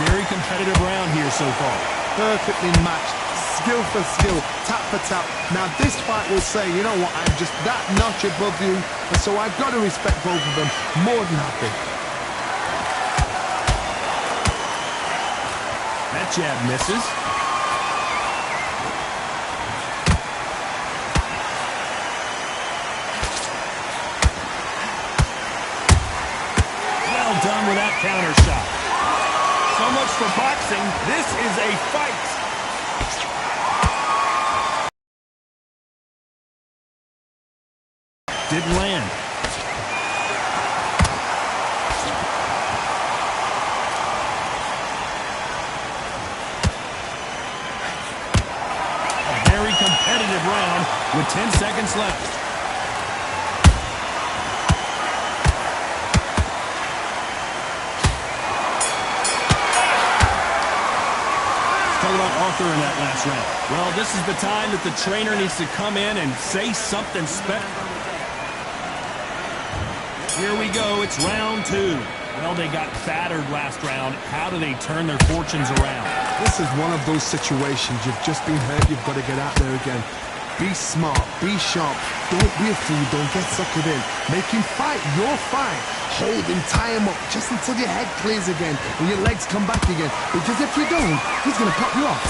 Very competitive round here so far. Perfectly matched, skill for skill, tap for tap. Now this fight will say, you know what, I'm just that notch above you, and so I've got to respect both of them more than happy. That jab misses. Well done with that counter shot. So much for boxing. This is a fight. Didn't land. A very competitive round with 10 seconds left. About Arthur in that last round. Well, this is the time that the trainer needs to come in and say something special. Here we go. It's round 2. Well, they got battered last round. How do they turn their fortunes around? This is one of those situations. You've just been hurt. You've got to get out there again. Be smart. Be sharp. Don't be a fool. Don't get suckered in. Make him fight your fight. Hold him, tie him up, just until your head clears again and your legs come back again. Because if you don't, he's going to pop you off.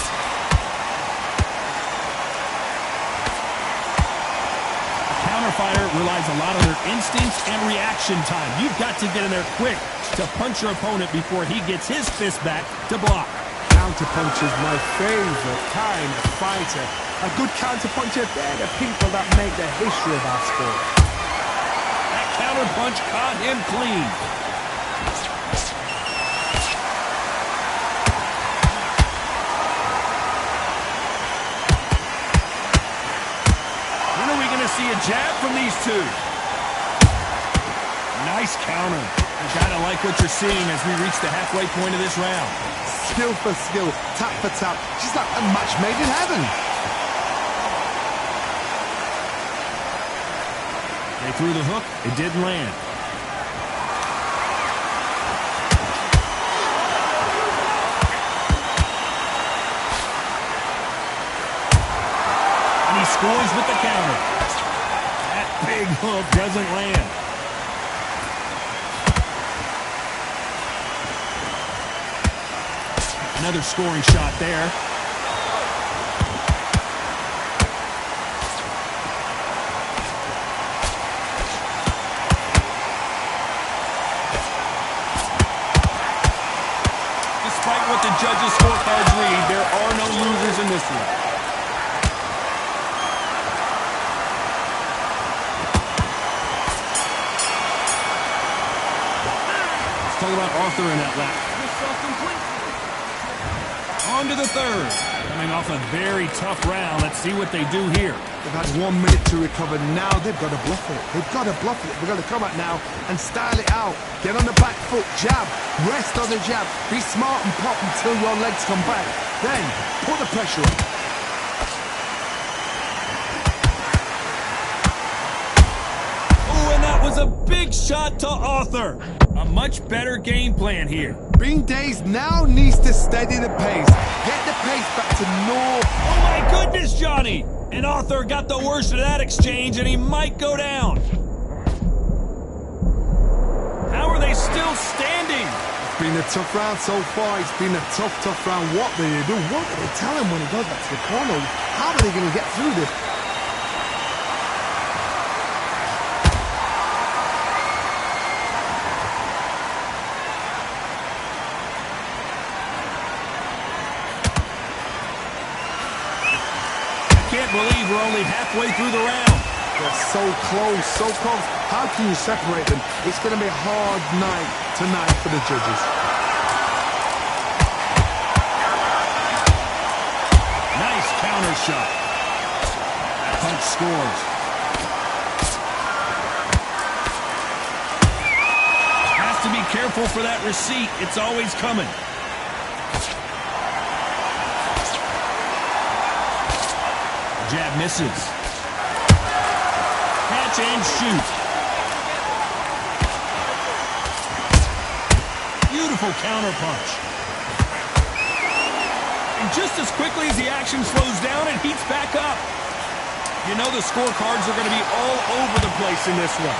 A counter-fighter relies a lot on their instincts and reaction time. You've got to get in there quick to punch your opponent before he gets his fist back to block. Counter-punch is my favorite kind of fighter. A good counter-puncher, they're the people that make the history of our sport. Counter punch caught him clean. When are we going to see a jab from these two? Nice counter. You gotta like what you're seeing as we reach the halfway point of this round. Skill for skill, tap for tap. Just like a match made in heaven. They threw the hook, it didn't land. And he scores with the counter. That big hook doesn't land. Another scoring shot there. Despite what the judges' scorecards read, there are no losers in this one. Let's talk about Arthur in that lap. On to the third. Coming off a very tough round. Let's see what they do here. They've had 1 minute to recover. Now they've got to bluff it. They've got to bluff it. They've got to come out now and style it out. Get on the back foot, jab, rest on the jab. Be smart and pop until your legs come back. Then put the pressure on. Oh, and that was lands a big shot to Arthur. A much better game plan here. Bean Days now needs to steady the pace. Get the pace back to north. Oh my goodness, Johnny! And Arthur got the worst of that exchange, and he might go down. How are they still standing? It's been a tough round so far. It's been a tough round. What do they do? What do they tell him when he goes back to the corner? How are they going to get through this? Can't believe we're only halfway through the round. They're so close, so close. How can you separate them? It's going to be a hard night tonight for the judges. Nice counter shot. Punch scores. Has to be careful for that receipt. It's always coming. Jab misses. Catch and shoot. Beautiful counter punch. And just as quickly as the action slows down, it heats back up. You know the scorecards are going to be all over the place in this one.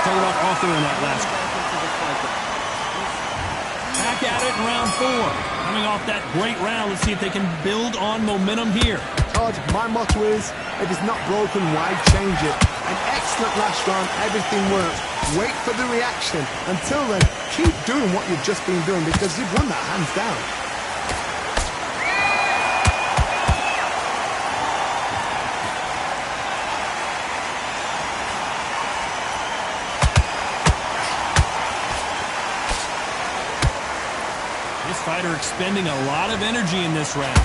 Started off Arthur in that last one. Back at it in round 4. Coming off that great round, let's see if they can build on momentum here. Todd, my motto is, if it's not broken, why change it? An excellent last round, everything works. Wait for the reaction. Until then, keep doing what you've just been doing because you've won that hands down. This fighter expending a lot of energy in this round.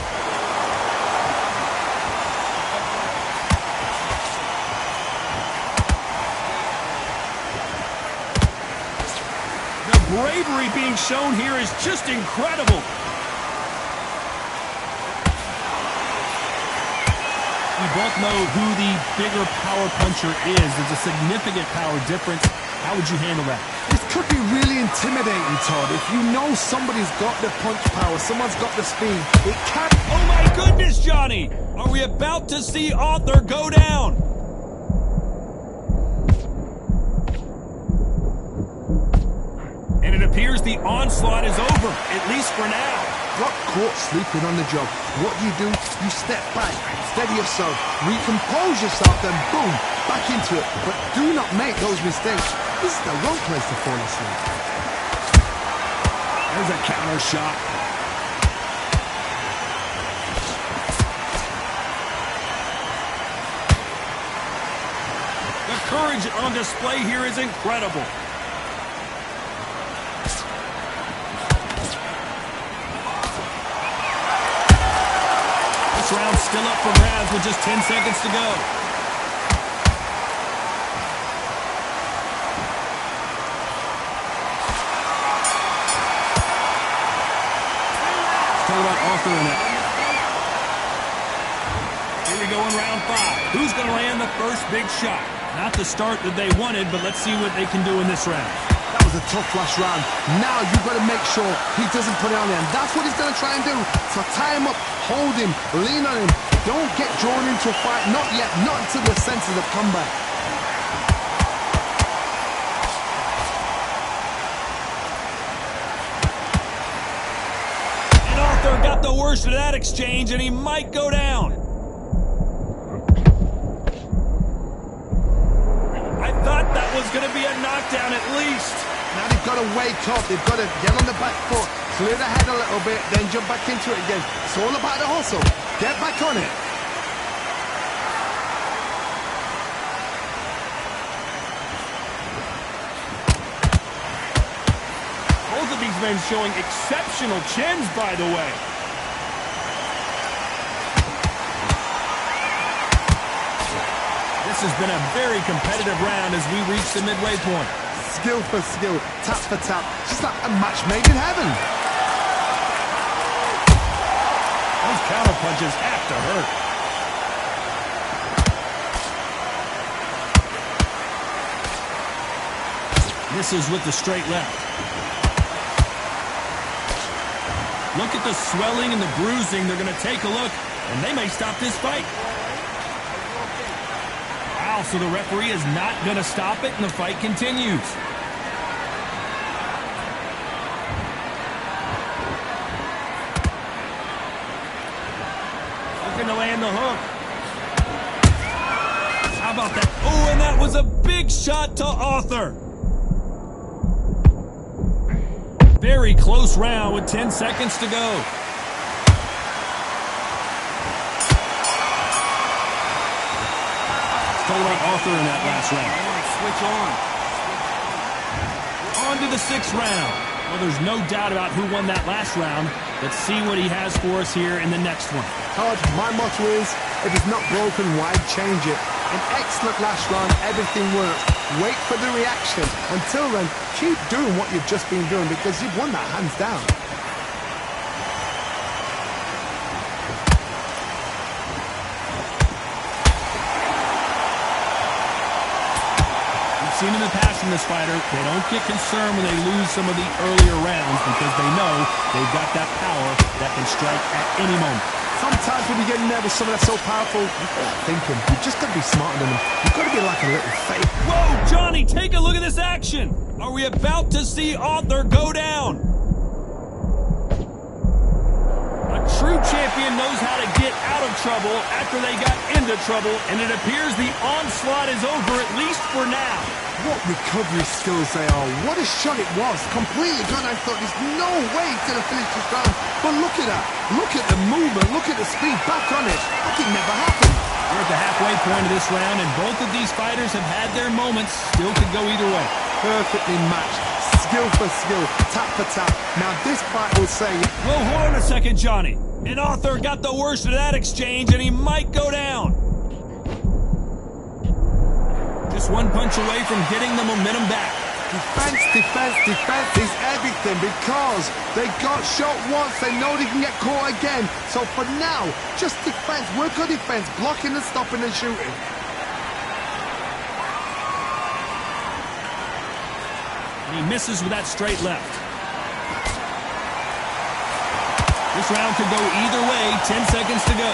The bravery being shown here is just incredible. We both know who the bigger power puncher is. There's a significant power difference. How would you handle that? This could be really intimidating, Todd. If you know somebody's got the punch power, someone's got the speed, it can... Oh my goodness, Johnny! Are we about to see Arthur go down? And it appears the onslaught is over, at least for now. Got caught sleeping on the job. What do? You step back, steady yourself, recompose yourself, then boom, back into it. But do not make those mistakes. This is the wrong place to fall asleep. There's a counter shot. The courage on display here is incredible. This round's still up for grabs with just 10 seconds to go. Arthur in it. Here we go in round 5. Who's going to land the first big shot? Not the start that they wanted, but let's see what they can do in this round. That was a tough last round. Now you've got to make sure he doesn't put it on there. And that's what he's going to try and do. So tie him up, hold him, lean on him. Don't get drawn into a fight. Not yet. Not until the senses have come back. Got the worst of that exchange, and he might go down. I thought that was going to be a knockdown at least. Now they've got to wake up. They've got to get on the back foot, clear the head a little bit, then jump back into it again. It's all about the hustle. Get back on it. Both of these men showing exceptional chins, by the way. This has been a very competitive round as we reach the midway point. Skill for skill, tap for tap, just like a match made in heaven. Those counter punches have to hurt. Misses with the straight left. Look at the swelling and the bruising. They're going to take a look, and they may stop this fight. Wow, so the referee is not going to stop it, and the fight continues. Looking to land the hook. How about that? Oh, and that was a big shot to Arthur. Very close round with 10 seconds to go. Talk about Arthur in that last round. Switch on. On to the 6th round. Well, there's no doubt about who won that last round. Let's see what he has for us here in the next one. Todd, my motto is, if it's not broken, why change it? An excellent last round, everything works. Wait for the reaction. Until then, keep doing what you've just been doing because you've won that hands down. We've seen in the past from this fighter, they don't get concerned when they lose some of the earlier rounds because they know they've got that power that can strike at any moment. Sometimes when you get nervous, someone that's so powerful, you've got to think him. You've just got to be smarter than him. You've got to be like a little fake. Whoa, Johnny, take a look at this action. Are we about to see Arthur go down? A true champion knows how to get out of trouble after they got into trouble, and it appears the onslaught is over, at least for now. What recovery skills they are. What a shot it was. Completely gone. I thought there's no way he's going to finish this round. But look at that. Look at the movement. Look at the speed. Back on it. Like it never happened. We're at the halfway point of this round, and both of these fighters have had their moments. Still could go either way. Perfectly matched. Skill for skill. Tap for tap. Now this fight will say... Well, hold on a second, Johnny. And Arthur got the worst of that exchange, and he might go down. Just one punch away from getting the momentum back. Defense, defense, defense is everything because they got shot once. They know they can get caught again. So for now, just defense. Work on defense. Blocking and stopping and shooting. And he misses with that straight left. This round could go either way. 10 seconds to go.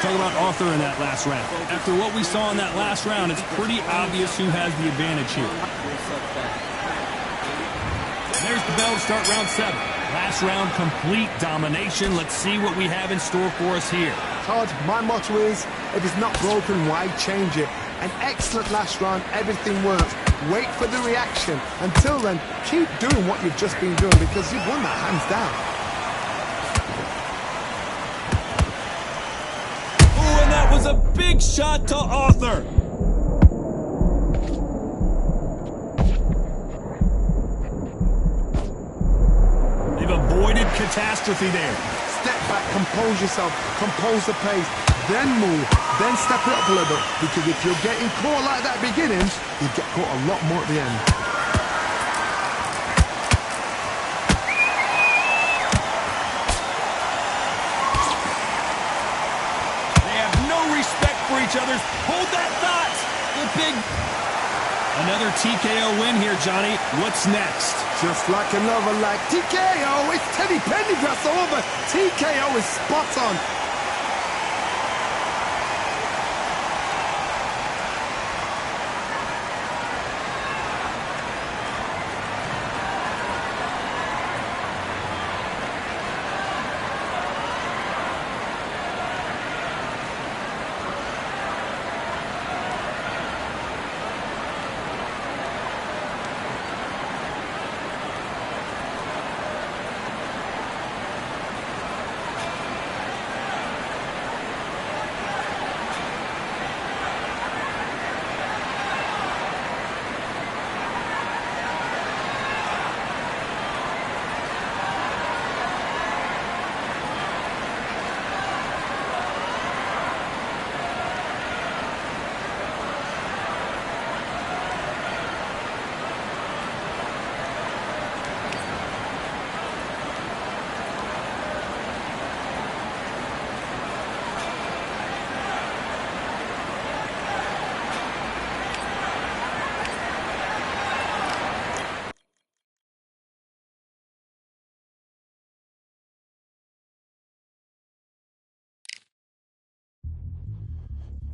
Talk about Arthur in that last round. After what we saw in that last round, it's pretty obvious who has the advantage here. There's the bell to start round 7. Last round, complete domination. Let's see what we have in store for us here. Todd, my motto is, if it's not broken, why change it? An excellent last round, everything works. Wait for the reaction. Until then, keep doing what you've just been doing because you've won that hands down. Was a big shot to Arthur. They've avoided catastrophe there. Step back, compose yourself, compose the pace, then move, then step it up a little bit. Because if you're getting caught like that beginning, you get caught a lot more at the end. Each other's. Hold that thought. The big. Another TKO win here, Johnny. What's next? Just like another like TKO. It's Teddy Pendergrass all over. TKO is spot on.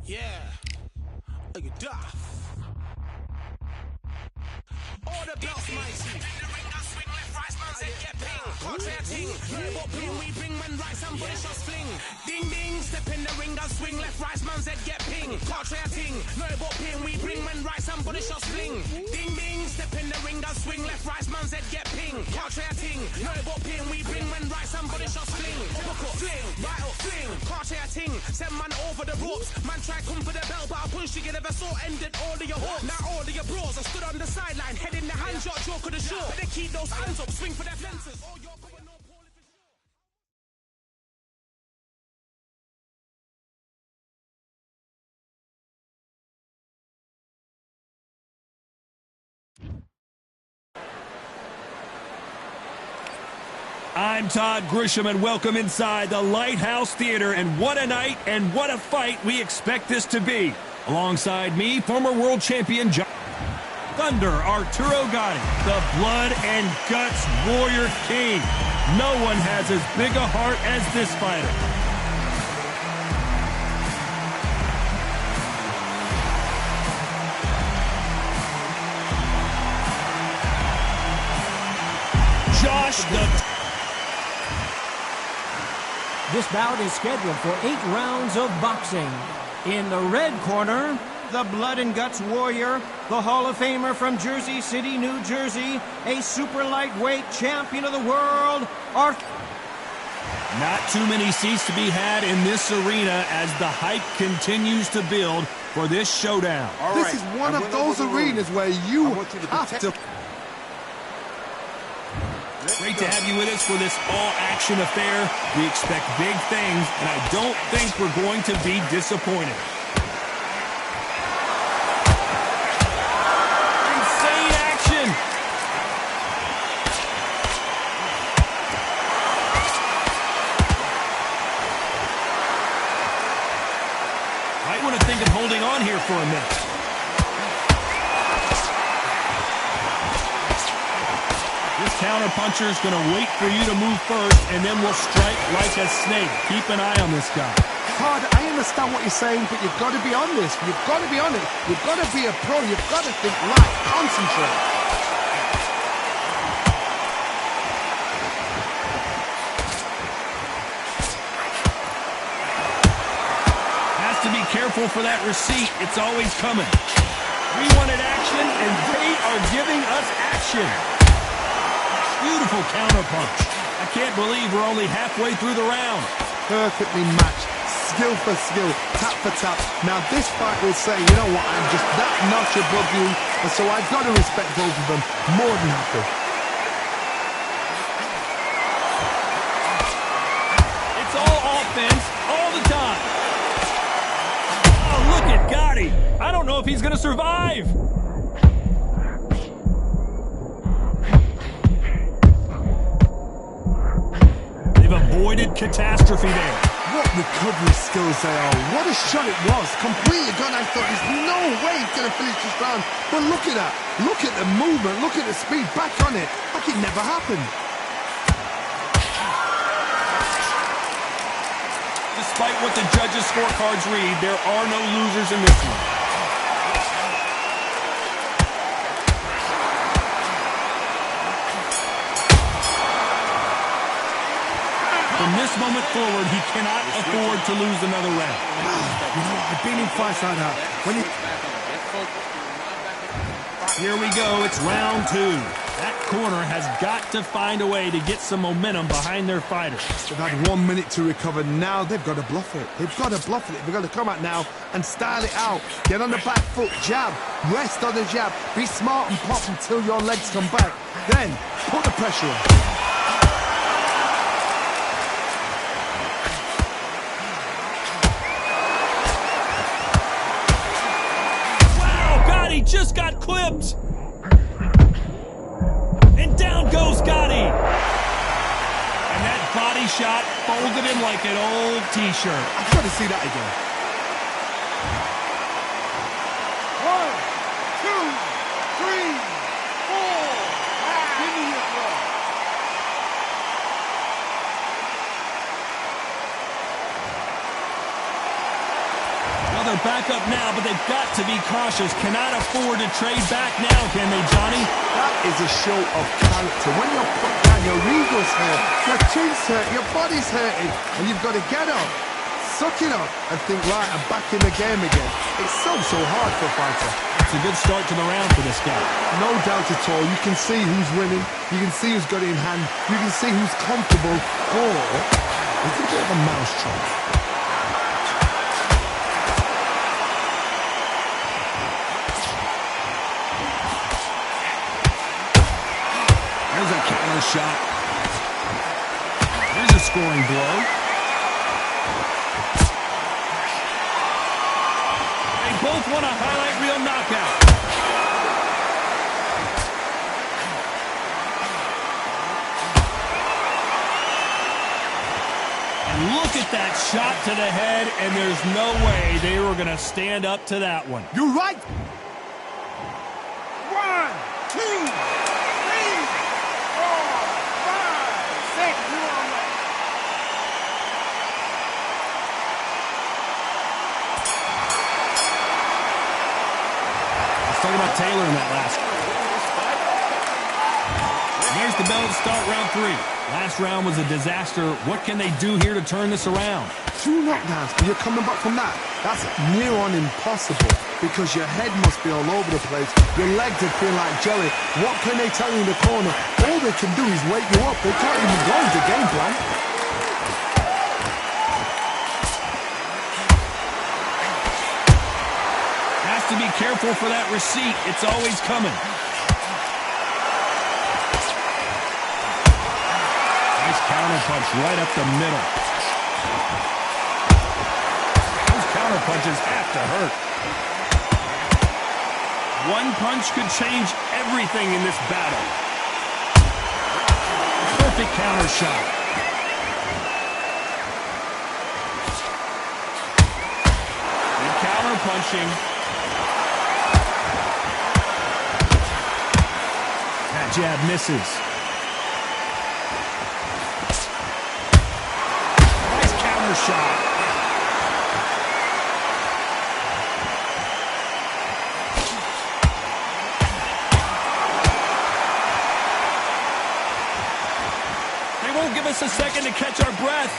Yeah. Look at that. All the belts, mighty. Swing left, right, man's head get ping. Can't try a ting. What ping we bring when right, somebody shots fling. Ding ding, step in the ring and swing left, right, man's head get ping. Can't try a ting. No, what ping we bring when right, somebody shots fling. Ding ding, step in the ring and swing left, right, man's head get ping. Can't try a ting. No, what ping we bring when right, somebody shots fling. Uppercut, fling, right up, fling. Can't try a ting. Send man over the ropes. Man try come for the belt, but I punch you never saw ended all of your hopes. Now all of your bros, I stood on the sideline, head in the hand shot, joke of the show. Better keep those hands up, swing for their fences. Oh, you're going no poorly for sure. I'm Todd Grisham, and welcome inside the Lighthouse Theater. And what a night and what a fight we expect this to be. Alongside me, former world champion John Thunder Arturo Gatti, the blood and guts Warrior King. No one has as big a heart as this fighter. Josh the... This bout is scheduled for 8 rounds of boxing. In the red corner, the blood and guts warrior, the Hall of Famer from Jersey City, New Jersey, a super lightweight champion of the world, Not too many seats to be had in this arena as the hype continues to build for this showdown. This is one of those arenas where you have to... Great to have you with us for this all-action affair. We expect big things, and I don't think we're going to be disappointed. Insane action! Might want to think of holding on here for a minute. Counter-puncher is going to wait for you to move first, and then we'll strike like a snake. Keep an eye on this guy. Todd, I understand what you're saying, but you've got to be on this. You've got to be on it. You've got to be a pro. You've got to think right. Concentrate. Has to be careful for that receipt. It's always coming. We wanted action, and they are giving us action. Beautiful counterpunch. I can't believe we're only halfway through the round. Perfectly matched. Skill for skill. Tap for tap. Now this fight will say, you know what, I'm just that notch above you, and so I've got to respect both of them. More than happy. It's all offense, all the time. Oh, look at Gotti. I don't know if he's going to survive. Avoided catastrophe there. What recovery skills they are. What a shot it was. Completely gone. I thought there's no way he's going to finish this round. But look at that. Look at the movement. Look at the speed. Back on it. Like it never happened. Despite what the judges' scorecards read, there are no losers in this one. From this moment forward, he cannot afford to lose another round. You know, I've been in fights like that. Here we go. It's round 2. That corner has got to find a way to get some momentum behind their fighters. They've had 1 minute to recover. Now they've got to bluff it. They've got to bluff it. They've got to come out now and style it out. Get on the back foot, jab. Rest on the jab. Be smart and pop until your legs come back. Then put the pressure on. He just got clipped. And down goes Gotti. And that body shot folded him like an old T-shirt. I've got to see that again. 1, 2, 3, 4. Give me your blood. Another back up now, but they've got to be cautious. Cannot afford to trade back now, can they, Johnny? That is a show of character. When you're put down, your ego's hurt, your chin's hurt, your body's hurting, and you've got to get up, suck it up, and think, right, I'm back in the game again. It's so hard for a fighter. It's a good start to the round for this guy. No doubt at all. You can see who's winning. You can see who's got it in hand. You can see who's comfortable. Or it's a bit of a mousetrap. There's a counter shot. There's a scoring blow. They both want a highlight reel knockout. And look at that shot to the head, and there's no way they were going to stand up to that one. You're right. 1, 2, 3, 4, 5, 6. You on that? Let's talk about Taylor in that last. There's the bell to start round 3. Last round was a disaster. What can they do here to turn this around? 2 knockdowns, but you're coming back from that. That's near on impossible because your head must be all over the place. Your legs are feeling like jelly. What can they tell you in the corner? All they can do is wake you up. They can't even go into game plan. Has to be careful for that receipt. It's always coming. Nice counter punch right up the middle. Those counter punches have to hurt. One punch could change everything in this battle. Perfect counter shot. Good counter punching. That jab misses. Nice counter shot. They won't give us a second to catch our breath.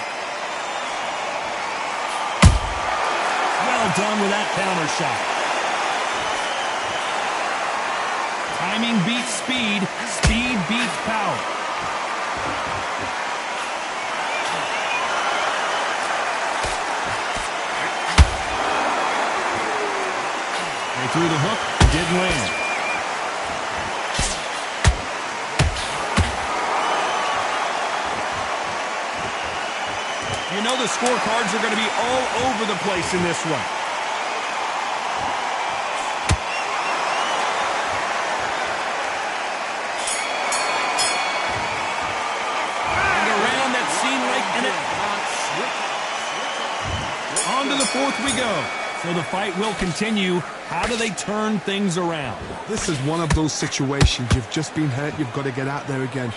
Well done with that counter shot. Timing beats speed. Speed beats power. They threw the hook. Didn't land. You know the scorecards are going to be all over the place in this one. And a round that seemed like on to the 4th we go. So the fight will continue. How do they turn things around? This is one of those situations. You've just been hurt. You've got to get out there again.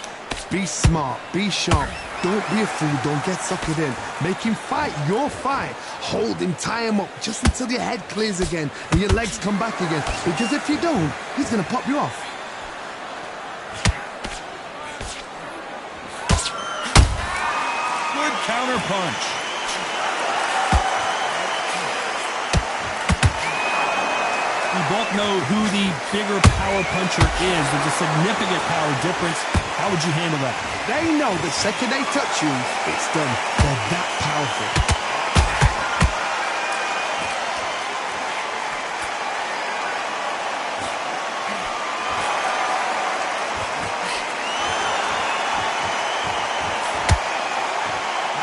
Be smart. Be sharp. Don't be a fool. Don't get suckered in. Make him fight your fight. Hold him. Tie him up just until your head clears again and your legs come back again. Because if you don't, he's going to pop you off. Good counter punch. We both know who the bigger power puncher is. There's a significant power difference. How would you handle that? They know the second they touch you, it's done. They're that powerful.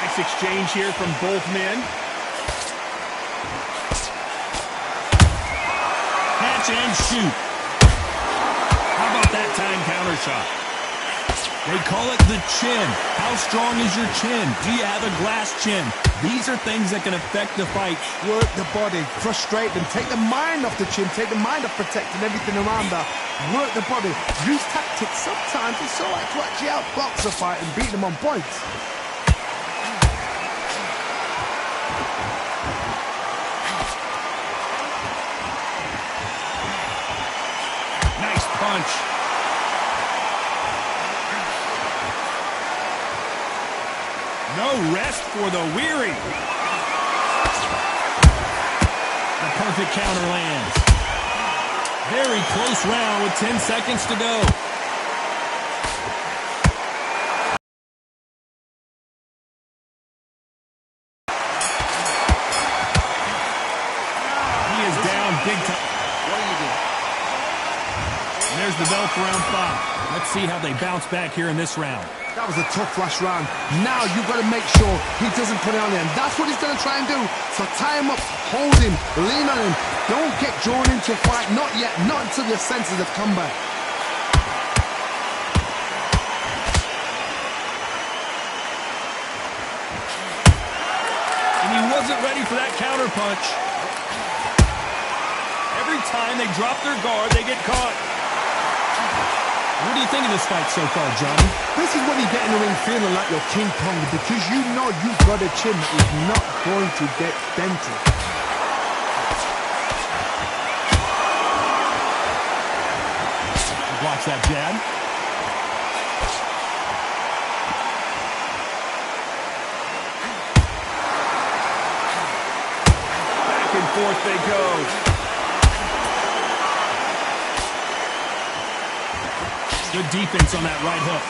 Nice exchange here from both men. Catch and shoot. How about that time counter shot? They call it the chin. How strong is your chin? Do you have a glass chin? These are things that can affect the fight. Work the body, frustrate them, take the mind off the chin, take the mind off protecting everything around that. Work the body, use tactics. Sometimes it's all right to actually outbox a fight and beat them on points. punch. No rest for the weary. The perfect counter lands. Very close round with 10 seconds to go. He is down big time. What do you do? And there's the bell for round 5. Let's see how they bounce back here in this round. That was a tough last round. Now you've got to make sure he doesn't put it on there. And that's what he's going to try and do. So tie him up, hold him, lean on him. Don't get drawn into a fight. Not yet. Not until your senses have come back. And he wasn't ready for that counter punch. Every time they drop their guard, they get caught. What do you think of this fight so far, Johnny? This is when you get in the ring feeling like you're King Kong, because you know you've got a chin that is not going to get dented. Watch that jab. Back and forth they go. Good defense on that right hook.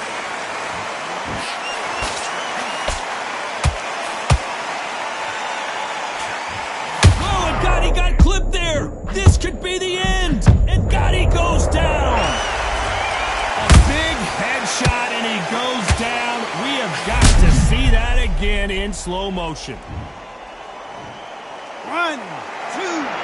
Oh, and Gotti got clipped there. This could be the end. And Gotti goes down. A big headshot, and he goes down. We have got to see that again in slow motion. 1, 2,